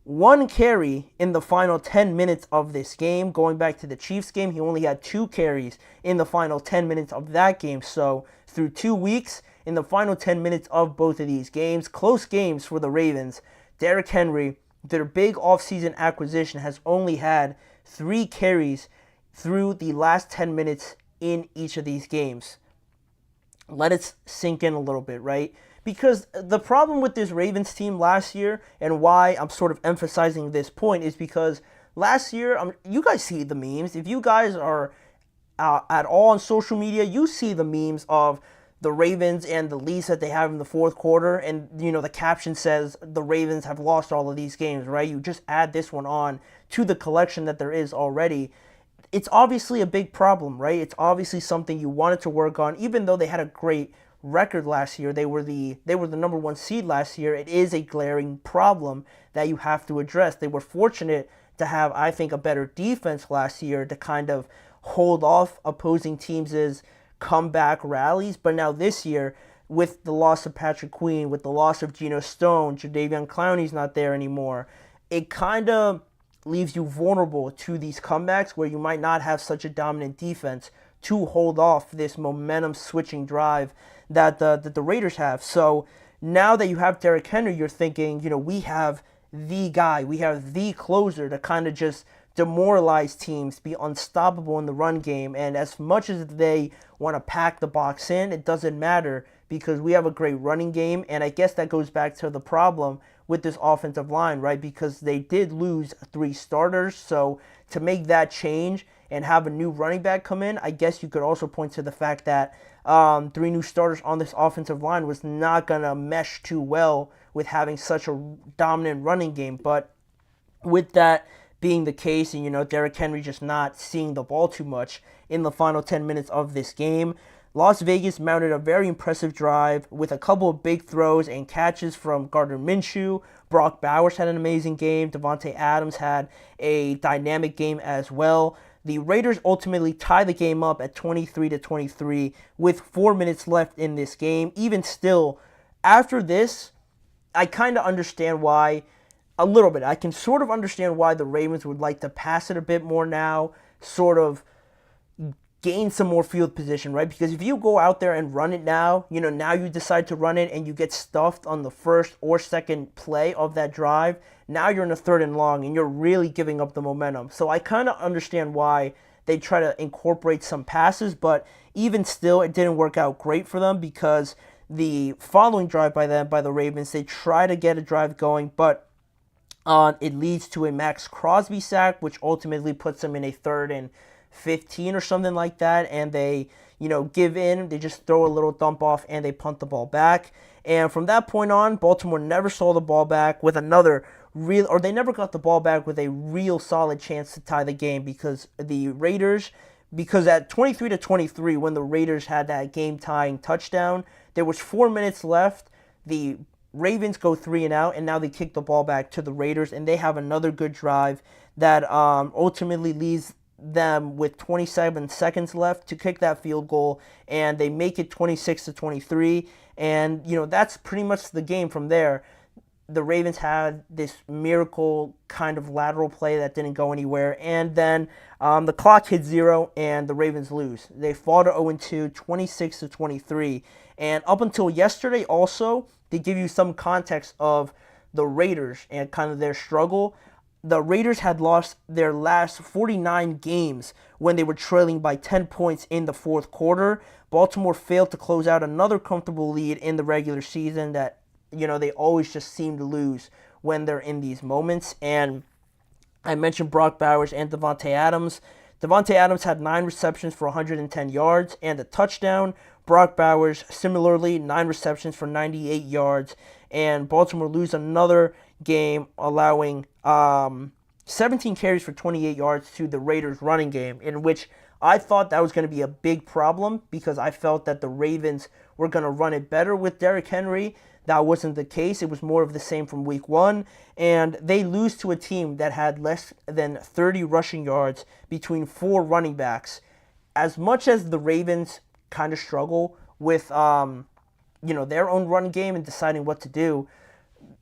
Speaker 1: in the final 10 minutes of this game. Going back to the Chiefs game, he only had 2 carries in the final 10 minutes of that game. So through 2 weeks, in the final 10 minutes of both of these games, close games for the Ravens, Derrick Henry, their big offseason acquisition, has only had 3 carries through the last 10 minutes in each of these games. Let it sink in a little bit, right? Because the problem with this Ravens team last year, and why I'm sort of emphasizing this point, is because last year, you guys see the memes. If you guys are at all on social media, you see the memes of the Ravens and the leads that they have in the fourth quarter, and the caption says the Ravens have lost all of these games, right? You just add this one on to the collection that there is already. It's obviously a big problem, right? It's obviously something you wanted to work on, even though they had a great record last year. They were the number 1 seed last year. It is a glaring problem that you have to address. They were fortunate to have, I think, a better defense last year to kind of hold off opposing teams' comeback rallies. But now this year, with the loss of Patrick Queen, with the loss of Geno Stone, Jadeveon Clowney's not there anymore, it kind of leaves you vulnerable to these comebacks where you might not have such a dominant defense to hold off this momentum switching drive that the Raiders have. So now that you have Derrick Henry, you're thinking, we have the guy, we have the closer to kind of just demoralize teams, be unstoppable in the run game. And as much as they want to pack the box in, it doesn't matter because we have a great running game. And I guess that goes back to the problem with this offensive line, right? Because they did lose 3 starters. So to make that change and have a new running back come in, I guess you could also point to the fact that 3 new starters on this offensive line was not going to mesh too well with having such a dominant running game. But with that being the case, and Derrick Henry just not seeing the ball too much in the final 10 minutes of this game, Las Vegas mounted a very impressive drive with a couple of big throws and catches from Gardner Minshew. Brock Bowers had an amazing game. Devontae Adams had a dynamic game as well. The Raiders ultimately tie the game up at 23-23 with 4 minutes left in this game. Even still, after this, I kind of understand why, a little bit. I can sort of understand why the Ravens would like to pass it a bit more now, sort of gain some more field position, right? Because if you go out there and run it now, now you decide to run it and you get stuffed on the first or second play of that drive, now you're in a 3rd and long and you're really giving up the momentum. So I kind of understand why they try to incorporate some passes, but even still, it didn't work out great for them because the following drive by the Ravens, they try to get a drive going, but it leads to a Max Crosby sack, which ultimately puts them in a 3rd and 15 or something like that, and they, give in. They just throw a little dump off and they punt the ball back. And from that point on, Baltimore never saw the ball back with they never got the ball back with a real solid chance to tie the game because at 23-23, when the Raiders had that game-tying touchdown, there was 4 minutes left. The Ravens go 3 and out, and now they kick the ball back to the Raiders, and they have another good drive that ultimately leaves them with 27 seconds left to kick that field goal, and they make it 26-23, and that's pretty much the game from there. The Ravens had this miracle kind of lateral play that didn't go anywhere, and then the clock hit 0 and the Ravens lose. They fall to 0-2, 26-23, and up until yesterday also, to give you some context of the Raiders and kind of their struggle, the Raiders had lost their last 49 games when they were trailing by 10 points in the fourth quarter. Baltimore failed to close out another comfortable lead in the regular season that, they always just seem to lose when they're in these moments. And I mentioned Brock Bowers and Devontae Adams. Devontae Adams had 9 receptions for 110 yards and a touchdown. Brock Bowers, similarly, 9 receptions for 98 yards. And Baltimore lose another game, allowing 17 carries for 28 yards to the Raiders' running game, in which I thought that was going to be a big problem because I felt that the Ravens were going to run it better with Derrick Henry. That wasn't the case. It was more of the same from week 1, and they lose to a team that had less than 30 rushing yards between 4 running backs. As much as the Ravens kind of struggle with their own run game and deciding what to do,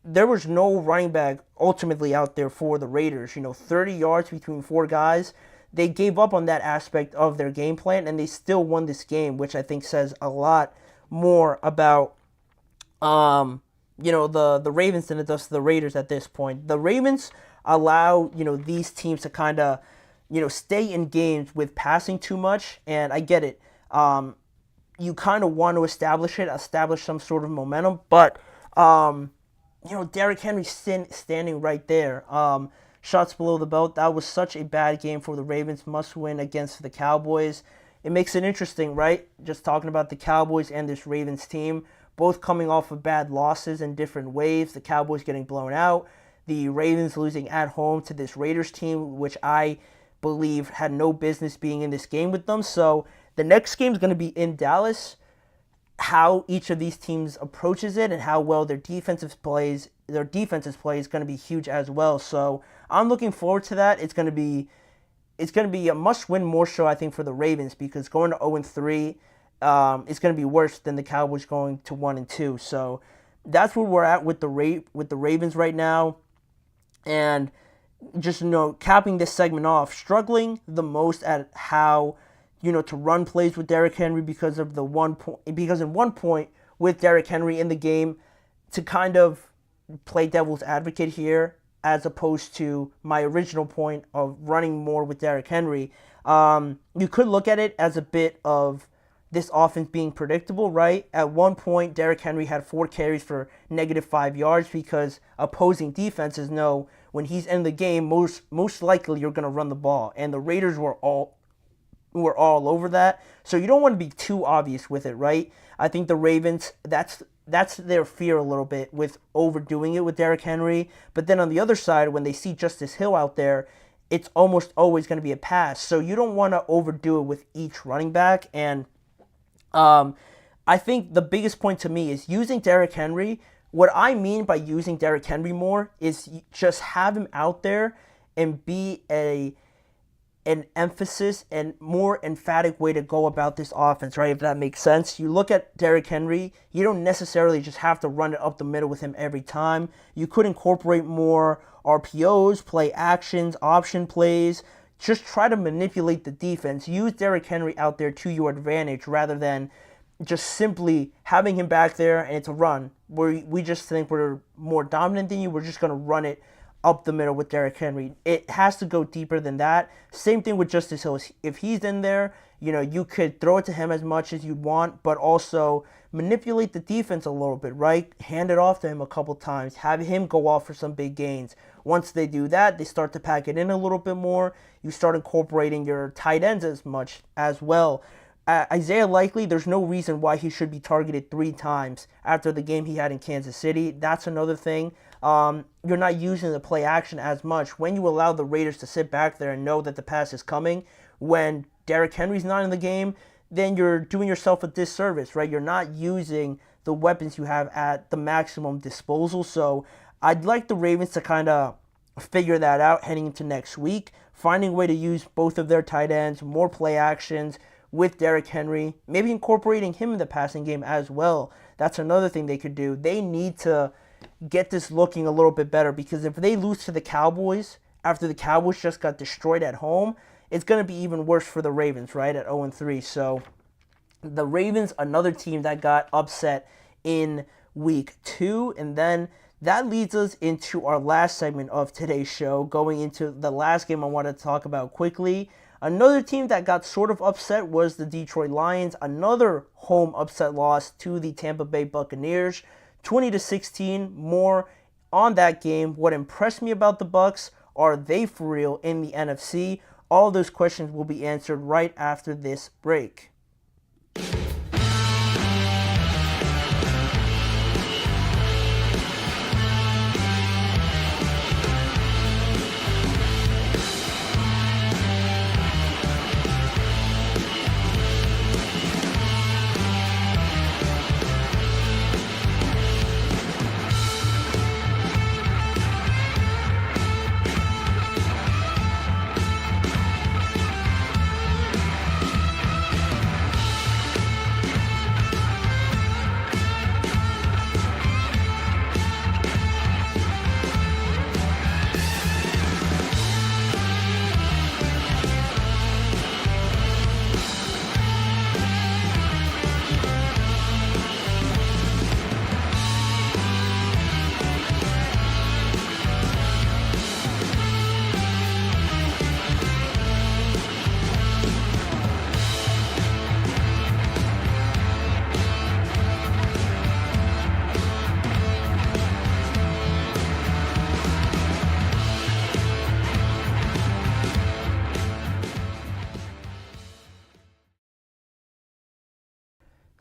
Speaker 1: there was no running back ultimately out there for the Raiders. 30 yards between 4 guys. They gave up on that aspect of their game plan, and they still won this game, which I think says a lot more about the Ravens than it does to the Raiders at this point. The Ravens allow, these teams to kind of, stay in games with passing too much, and I get it. You kind of want to establish some sort of momentum, but, Derrick Henry standing right there. Shots below the belt. That was such a bad game for the Ravens. Must win against the Cowboys. It makes it interesting, right? Just talking about the Cowboys and this Ravens team, both coming off of bad losses in different waves. The Cowboys getting blown out. The Ravens losing at home to this Raiders team, which I believe had no business being in this game with them. So the next game is going to be in Dallas. How each of these teams approaches it and how well their defenses play is going to be huge as well. So I'm looking forward to that. It's going to be a must-win more so, I think, for the Ravens, because going to 0-3 is going to be worse than the Cowboys going to 1-2. So that's where we're at with the Ravens right now. And just capping this segment off, struggling the most at how to run plays with Derrick Henry because in one point with Derrick Henry in the game, to kind of play devil's advocate here, as opposed to my original point of running more with Derrick Henry. You could look at it as a bit of this offense being predictable, right? At one point, Derrick Henry had 4 carries for -5 yards because opposing defenses know when he's in the game, most likely you're going to run the ball. And the Raiders were all over that. So you don't want to be too obvious with it, right? I think the Ravens, that's their fear a little bit with overdoing it with Derrick Henry. But then on the other side, when they see Justice Hill out there, it's almost always going to be a pass. So you don't want to overdo it with each running back. And I think the biggest point to me is using Derrick Henry. What I mean by using Derrick Henry more is just have him out there and be an emphasis and more emphatic way to go about this offense, right? If that makes sense. You look at Derrick Henry, you don't necessarily just have to run it up the middle with him every time. You could incorporate more RPOs, play actions, option plays. Just try to manipulate the defense. Use Derrick Henry out there to your advantage rather than just simply having him back there and it's a run where we just think we're more dominant than you. We're just going to run it up the middle with Derrick Henry. It has to go deeper than that. Same thing with Justice Hill. If he's in there, you could throw it to him as much as you want, but also manipulate the defense a little bit, right? Hand it off to him a couple times. Have him go off for some big gains. Once they do that, they start to pack it in a little bit more. You start incorporating your tight ends as much as well. Isaiah Likely, there's no reason why he should be targeted 3 times after the game he had in Kansas City. That's another thing. You're not using the play action as much when you allow the Raiders to sit back there and know that the pass is coming. When Derrick Henry's not in the game, then you're doing yourself a disservice, right? You're not using the weapons you have at the maximum disposal. So I'd like the Ravens to kind of figure that out heading into next week, finding a way to use both of their tight ends, more play actions with Derrick Henry, maybe incorporating him in the passing game as well. That's another thing they could do. They need to get this looking a little bit better, because if they lose to the Cowboys after the Cowboys just got destroyed at home, it's going to be even worse for the Ravens, right, at 0-3. So the Ravens, another team that got upset in week 2, and then that leads us into our last segment of today's show, going into the last game I want to talk about quickly. Another team that got sort of upset was the Detroit Lions. Another home upset loss to the Tampa Bay Buccaneers, 20-16. More on that game. What impressed me about the Bucs, are they for real in the NFC? All those questions will be answered right after this break.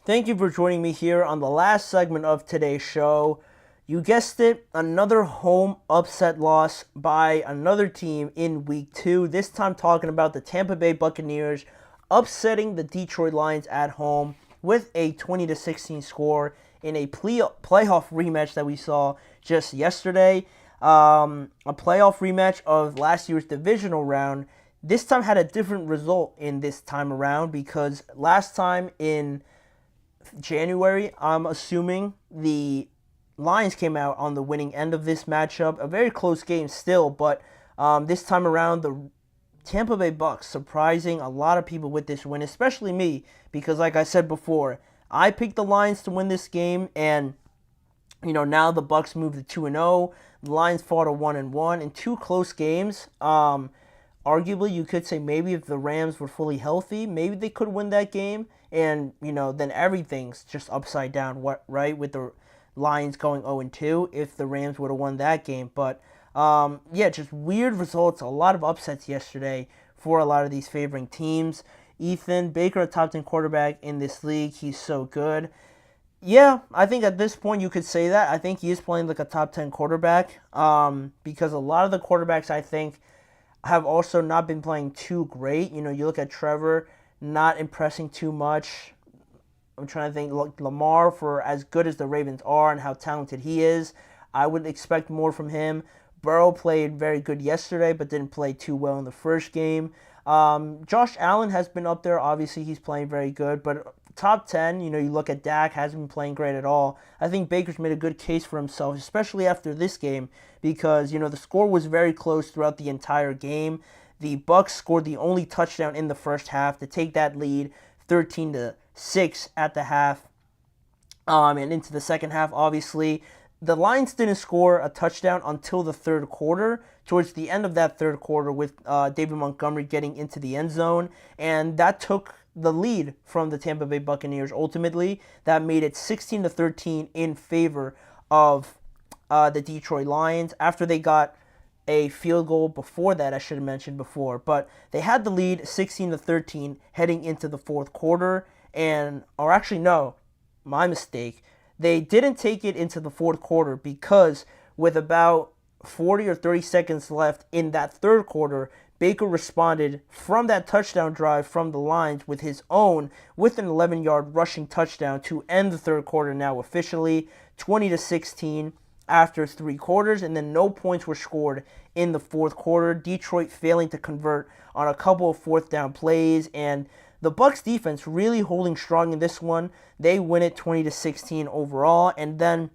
Speaker 1: Thank you for joining me here on the last segment of today's show. You guessed it, another home upset loss by another team in week 2. This time talking about the Tampa Bay Buccaneers upsetting the Detroit Lions at home with a 20-16 score in a playoff rematch that we saw just yesterday. A playoff rematch of last year's divisional round. This time had a different result in this time around, because last time in January, I'm assuming the Lions came out on the winning end of this matchup. A very close game still, but this time around, the Tampa Bay Bucs surprising a lot of people with this win, especially me, because like I said before, I picked the Lions to win this game, and now the Bucs moved to 2-0. The Lions fought a 1-1 in 2 close games. Arguably, you could say maybe if the Rams were fully healthy, maybe they could win that game. And, then everything's just upside down, right, with the Lions going 0-2 if the Rams would have won that game. But, just weird results, a lot of upsets yesterday for a lot of these favoring teams. Ethan Baker, a top 10 quarterback in this league, he's so good. Yeah, I think at this point you could say that. I think he is playing like a top 10 quarterback, because a lot of the quarterbacks, I think, have also not been playing too great. You look at Trevor, not impressing too much. I'm trying to think, Lamar, for as good as the Ravens are and how talented he is, I would expect more from him. Burrow played very good yesterday, but didn't play too well in the first game. Josh Allen has been up there. Obviously, he's playing very good, but top 10, you look at Dak, hasn't been playing great at all. I think Baker's made a good case for himself, especially after this game, because, the score was very close throughout the entire game. The Bucks scored the only touchdown in the first half to take that lead 13-6 at the half, and into the second half, obviously. The Lions didn't score a touchdown until the third quarter, towards the end of that third quarter, with David Montgomery getting into the end zone, and that took the lead from the Tampa Bay Buccaneers. Ultimately, that made it 16-13 in favor of the Detroit Lions, after they got a field goal before that, I should have mentioned before. But they had the lead 16-13 heading into the fourth quarter, or actually no, my mistake. They didn't take it into the fourth quarter because with about 40 or 30 seconds left in that third quarter, Baker responded from that touchdown drive from the Lions with an 11-yard rushing touchdown to end the third quarter now officially, 20-16 after three quarters, and then no points were scored in the fourth quarter. Detroit failing to convert on a couple of fourth down plays, and the Bucks defense really holding strong in this one. They win it 20-16 overall. And then,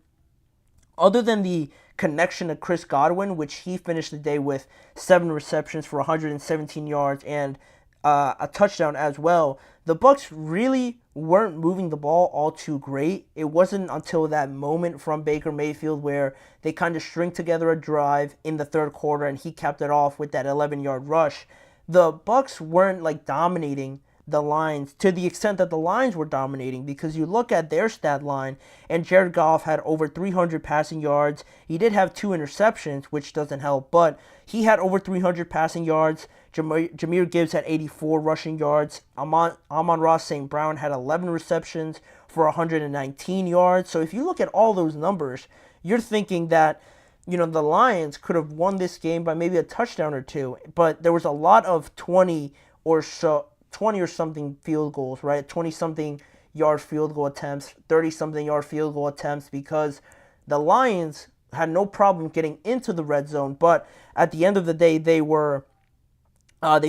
Speaker 1: other than the connection to Chris Godwin, which he finished the day with 7 receptions for 117 yards and a touchdown as well, the Bucks really weren't moving the ball all too great. It wasn't until that moment from Baker Mayfield where they kind of string together a drive in the third quarter and he capped it off with that 11-yard rush. The Bucks weren't dominating the Lions to the extent that the Lions were dominating, because you look at their stat line and Jared Goff had over 300 passing yards. He did have 2 interceptions, which doesn't help, but he had over 300 passing yards. Jahmyr Gibbs had 84 rushing yards. Amon-Ra St. Brown had 11 receptions for 119 yards. So if you look at all those numbers, you're thinking that the Lions could have won this game by maybe a touchdown or two, but there was a lot of 20 or something field goals, right? 20-something yard field goal attempts, 30-something yard field goal attempts, because the Lions had no problem getting into the red zone, but at the end of the day, they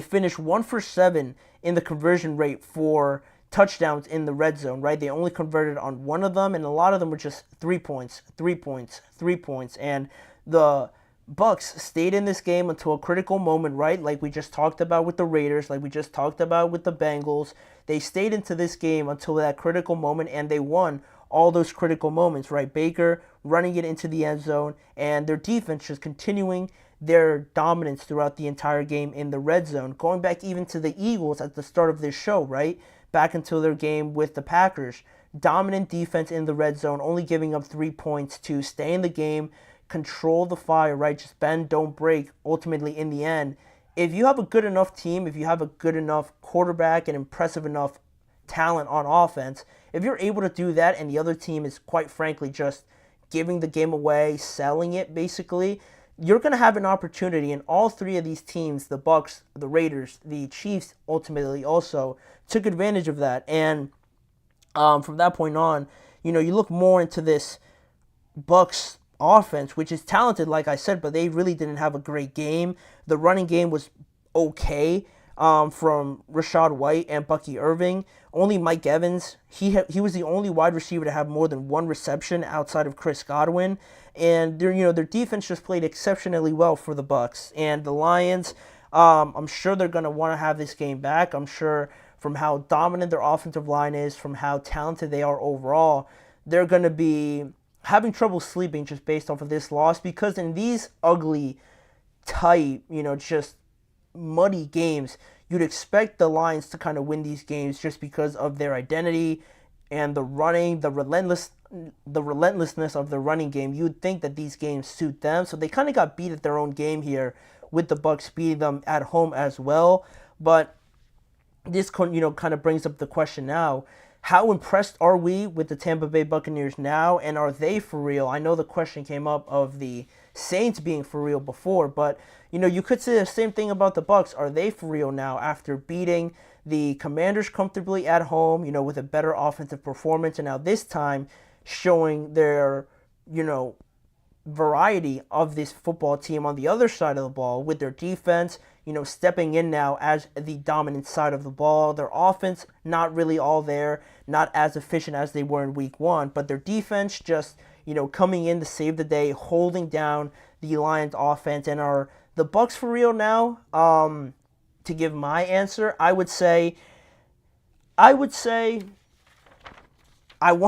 Speaker 1: finished 1 for 7 in the conversion rate for touchdowns in the red zone, right? They only converted on one of them, and a lot of them were just 3 points, and the Bucks stayed in this game until a critical moment, right? Like we just talked about with the Raiders, like we just talked about with the Bengals. They stayed into this game until that critical moment, and they won all those critical moments, right? Baker running it into the end zone, and their defense just continuing their dominance throughout the entire game in the red zone. Going back even to the Eagles at the start of this show, right? Back until their game with the Packers. Dominant defense in the red zone, only giving up 3 points to stay in the game, control the fire, right? Just bend, don't break, ultimately in the end. If you have a good enough team, if you have a good enough quarterback and impressive enough talent on offense, if you're able to do that and the other team is quite frankly just giving the game away, selling it basically, you're going to have an opportunity. And all three of these teams, the Bucks, the Raiders, the Chiefs ultimately also took advantage of that. And from that point on, you look more into this Bucks offense, which is talented, like I said, but they really didn't have a great game. The running game was okay from Rachaad White and Bucky Irving. Only Mike Evans, he was the only wide receiver to have more than 1 reception outside of Chris Godwin. And their defense just played exceptionally well for the Bucks. And the Lions, I'm sure they're going to want to have this game back. I'm sure from how dominant their offensive line is, from how talented they are overall, they're going to be having trouble sleeping just based off of this loss, because in these ugly, tight, just muddy games, you'd expect the Lions to kind of win these games just because of their identity and the running, the relentlessness of the running game. You'd think that these games suit them, so they kind of got beat at their own game here, with the Bucks beating them at home as well. But this kind of brings up the question now: how impressed are we with the Tampa Bay Buccaneers now, and are they for real? I know the question came up of the Saints being for real before, but you could say the same thing about the Bucks. Are they for real now after beating the Commanders comfortably at home, with a better offensive performance. And now this time showing their, variety of this football team on the other side of the ball with their defense, stepping in now as the dominant side of the ball. Their offense, not really all there, not as efficient as they were in week 1, but their defense just, coming in to save the day, holding down the Lions offense. And are the Bucs for real now? To give my answer, I would say I want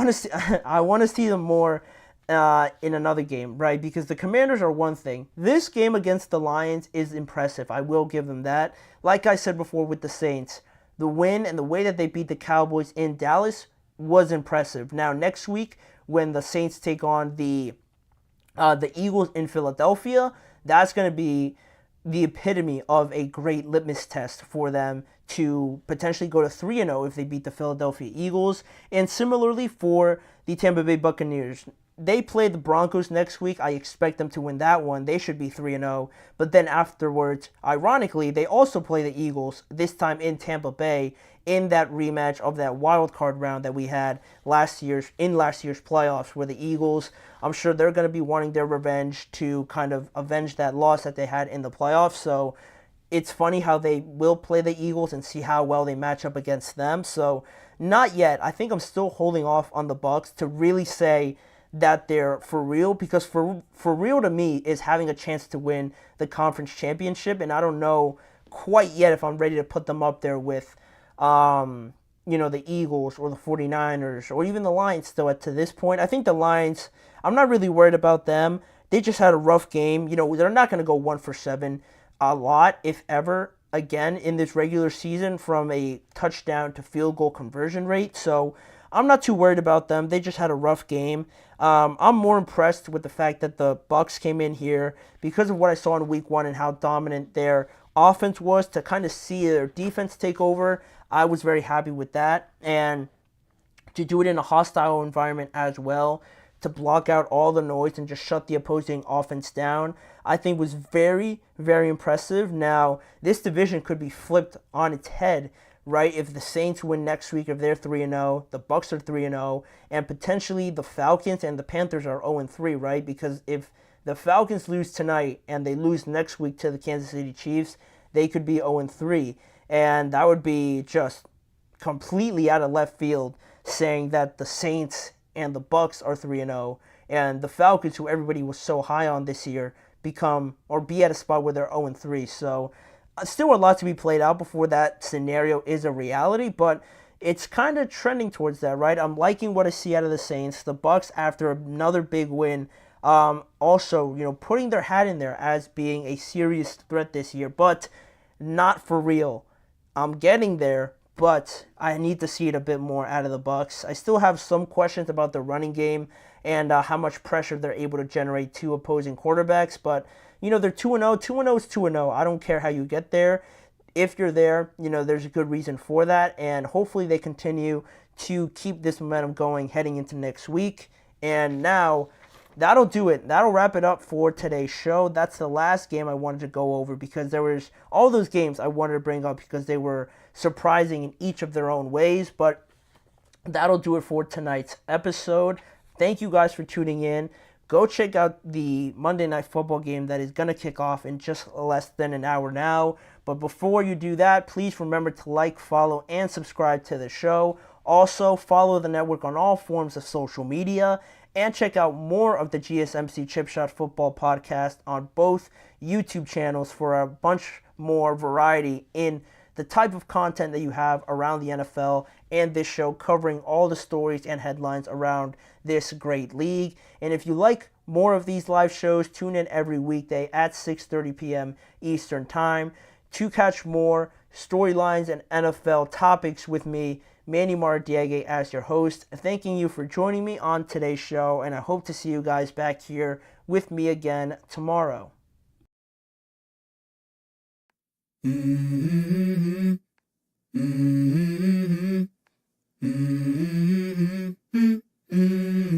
Speaker 1: to see them more in another game, right? Because the Commanders are one thing. This game against the Lions is impressive. I will give them that. Like I said before with the Saints, the win and the way that they beat the Cowboys in Dallas was impressive. Now, next week, when the Saints take on the Eagles in Philadelphia, that's going to be the epitome of a great litmus test for them to potentially go to 3-0 if they beat the Philadelphia Eagles. And similarly for the Tampa Bay Buccaneers. They play the Broncos next week. I expect them to win that one. They should be 3-0. But then afterwards, ironically, they also play the Eagles, this time in Tampa Bay, in that rematch of that wild card round that we had last year's playoffs, where the Eagles, I'm sure they're going to be wanting their revenge to kind of avenge that loss that they had in the playoffs. So it's funny how they will play the Eagles and see how well they match up against them. So not yet. I think I'm still holding off on the Bucs to really say that they're for real, because for real to me is having a chance to win the conference championship, and I don't know quite yet if I'm ready to put them up there with the Eagles or the 49ers or even the Lions still to this point. I think the Lions, I'm not really worried about them. They just had a rough game. They're not going to go 1 for 7 a lot, if ever, again in this regular season from a touchdown to field goal conversion rate. So I'm not too worried about them. They just had a rough game. I'm more impressed with the fact that the Bucs came in here because of what I saw in week 1 and how dominant their offense was, to kind of see their defense take over. I was very happy with that. And to do it in a hostile environment as well, to block out all the noise and just shut the opposing offense down, I think was very, very impressive. Now, this division could be flipped on its head, right? If the Saints win next week, if they're 3-0, the Bucs are 3-0, and potentially the Falcons and the Panthers are 0-3, right? Because if the Falcons lose tonight and they lose next week to the Kansas City Chiefs, they could be 0-3. And that would be just completely out of left field, saying that the Saints and the Bucs are 3-0, and the Falcons, who everybody was so high on this year, be at a spot where they're 0-3. So still a lot to be played out before that scenario is a reality, but it's kind of trending towards that, right? I'm liking what I see out of the Saints. The Bucs, after another big win, also, putting their hat in there as being a serious threat this year, but not for real. I'm getting there, but I need to see it a bit more out of the Bucs. I still have some questions about the running game and how much pressure they're able to generate to opposing quarterbacks, but they're 2-0. 2-0 is 2-0. I don't care how you get there. If you're there, there's a good reason for that, and hopefully they continue to keep this momentum going heading into next week. And now, that'll do it. That'll wrap it up for today's show. That's the last game I wanted to go over, because there was all those games I wanted to bring up because they were surprising in each of their own ways. But that'll do it for tonight's episode. Thank you guys for tuning in. Go check out the Monday Night Football game that is going to kick off in just less than an hour now. But before you do that, please remember to like, follow, and subscribe to the show. Also, follow the network on all forms of social media, and check out more of the GSMC Chip Shot Football podcast on both YouTube channels for a bunch more variety in the type of content that you have around the NFL and this show, covering all the stories and headlines around this great league. And if you like more of these live shows, tune in every weekday at 6:30 p.m. Eastern Time to catch more storylines and NFL topics with me, Manny Maradiaga, as your host. Thanking you for joining me on today's show, and I hope to see you guys back here with me again tomorrow.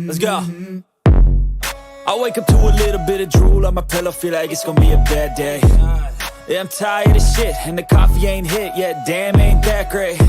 Speaker 3: Let's go. I wake up to a little bit of drool on my pillow, feel like it's gonna be a bad day. Yeah, I'm tired of shit, and the coffee ain't hit yet, damn ain't that great.